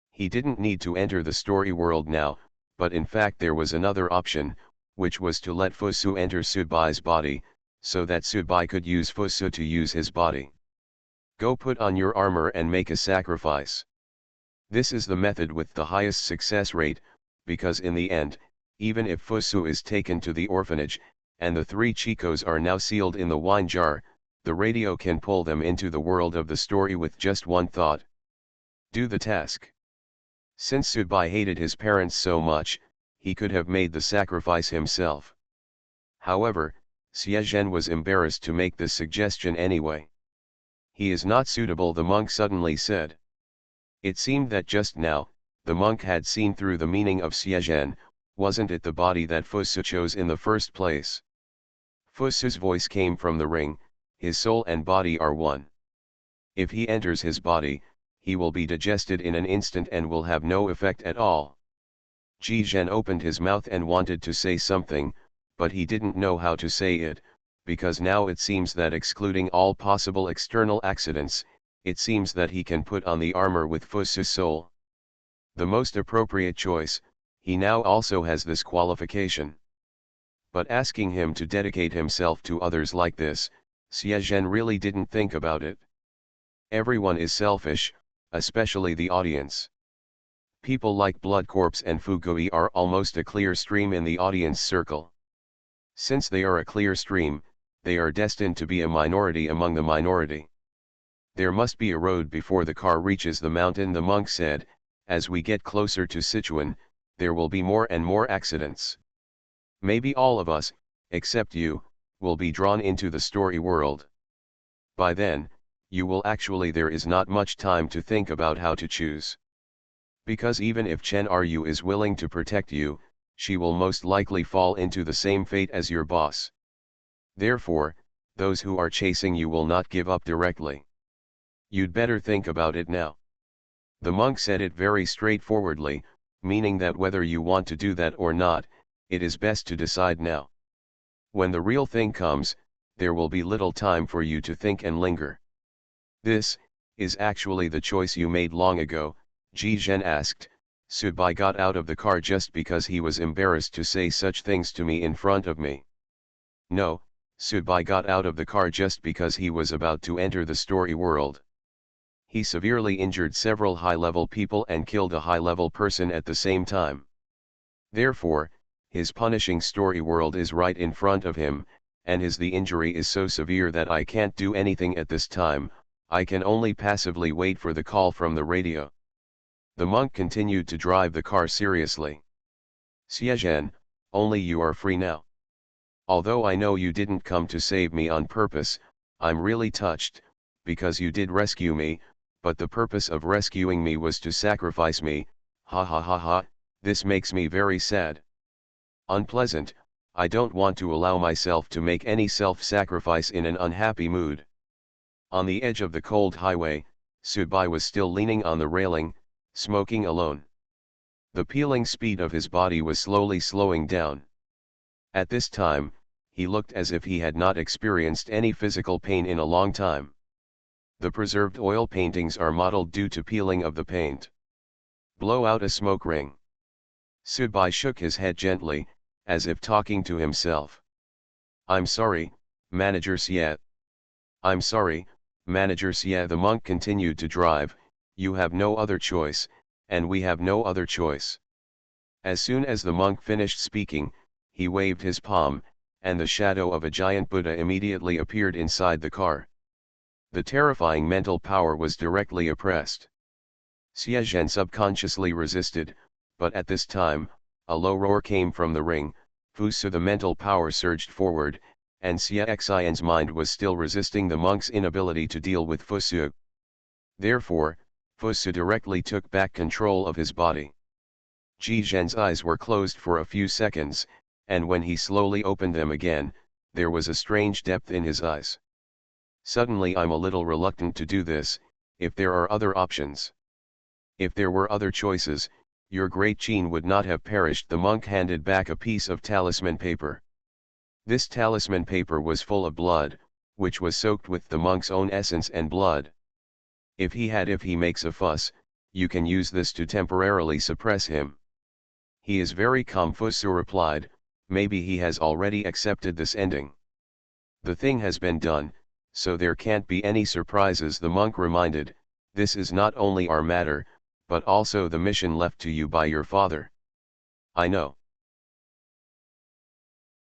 He didn't need to enter the story world now, but in fact there was another option, which was to let Fusu enter Subai's body, so that Subai could use Fusu to use his body. Go put on your armor and make a sacrifice. This is the method with the highest success rate, because in the end, Even if Fusu is taken to the orphanage, and the three Chicos are now sealed in the wine jar, the radio can pull them into the world of the story with just one thought. Do the task. Since Subai hated his parents so much, he could have made the sacrifice himself. However, Xiezhen was embarrassed to make this suggestion anyway. He is not suitable, the monk suddenly said. It seemed that just now, the monk had seen through the meaning of Xiezhen. Wasn't it the body that Fusu chose in the first place? Fusu's voice came from the ring, his soul and body are one. If he enters his body, he will be digested in an instant and will have no effect at all. Ji Zhen opened his mouth and wanted to say something, but he didn't know how to say it, because now it seems that excluding all possible external accidents, it seems that he can put on the armor with Fusu's soul. The most appropriate choice, he now also has this qualification. But asking him to dedicate himself to others like this, Xiezhen really didn't think about it. Everyone is selfish, especially the audience. People like Blood Corpse and Fugui are almost a clear stream in the audience circle. Since they are a clear stream, they are destined to be a minority among the minority. There must be a road before the car reaches the mountain, the monk said. As we get closer to Sichuan, there will be more and more accidents. Maybe all of us, except you, will be drawn into the story world. By then, there is not much time to think about how to choose. Because even if Chen Ryu is willing to protect you, she will most likely fall into the same fate as your boss. Therefore, those who are chasing you will not give up directly. You'd better think about it now. The monk said it very straightforwardly, meaning that whether you want to do that or not, it is best to decide now. When the real thing comes, there will be little time for you to think and linger. This is actually the choice you made long ago, Ji Zhen asked. Subai got out of the car just because he was embarrassed to say such things to me in front of me. No, Subai got out of the car just because he was about to enter the story world. He severely injured several high-level people and killed a high-level person at the same time. Therefore, his punishing story world is right in front of him, and the injury is so severe that I can't do anything at this time. I can only passively wait for the call from the radio. The monk continued to drive the car seriously. Xiezhen, only you are free now. Although I know you didn't come to save me on purpose, I'm really touched, because you did rescue me, but the purpose of rescuing me was to sacrifice me. Ha ha ha ha, this makes me very sad. Unpleasant. I don't want to allow myself to make any self-sacrifice in an unhappy mood. On the edge of the cold highway, Subai was still leaning on the railing, smoking alone. The peeling speed of his body was slowly slowing down. At this time, he looked as if he had not experienced any physical pain in a long time. The preserved oil paintings are mottled due to peeling of the paint. Blow out a smoke ring. Subai shook his head gently, as if talking to himself. I'm sorry, Manager Xie. I'm sorry, Manager Xie. The monk continued to drive. You have no other choice, and we have no other choice. As soon as the monk finished speaking, he waved his palm, and the shadow of a giant Buddha immediately appeared inside the car. The terrifying mental power was directly oppressed. Xiezhen subconsciously resisted, but at this time, a low roar came from the ring. Fusu, the mental power surged forward, and Xian's mind was still resisting the monk's inability to deal with Fusu. Therefore, Fusu directly took back control of his body. Ji Zhen's eyes were closed for a few seconds, and when he slowly opened them again, there was a strange depth in his eyes. Suddenly I'm a little reluctant to do this, if there are other options. If there were other choices, your great Qin would not have perished. The monk handed back a piece of talisman paper. This talisman paper was full of blood, which was soaked with the monk's own essence and blood. If he makes a fuss, you can use this to temporarily suppress him. He is very calm, Fusu replied. Maybe he has already accepted this ending. The thing has been done, so there can't be any surprises, the monk reminded. This is not only our matter, but also the mission left to you by your father. I know.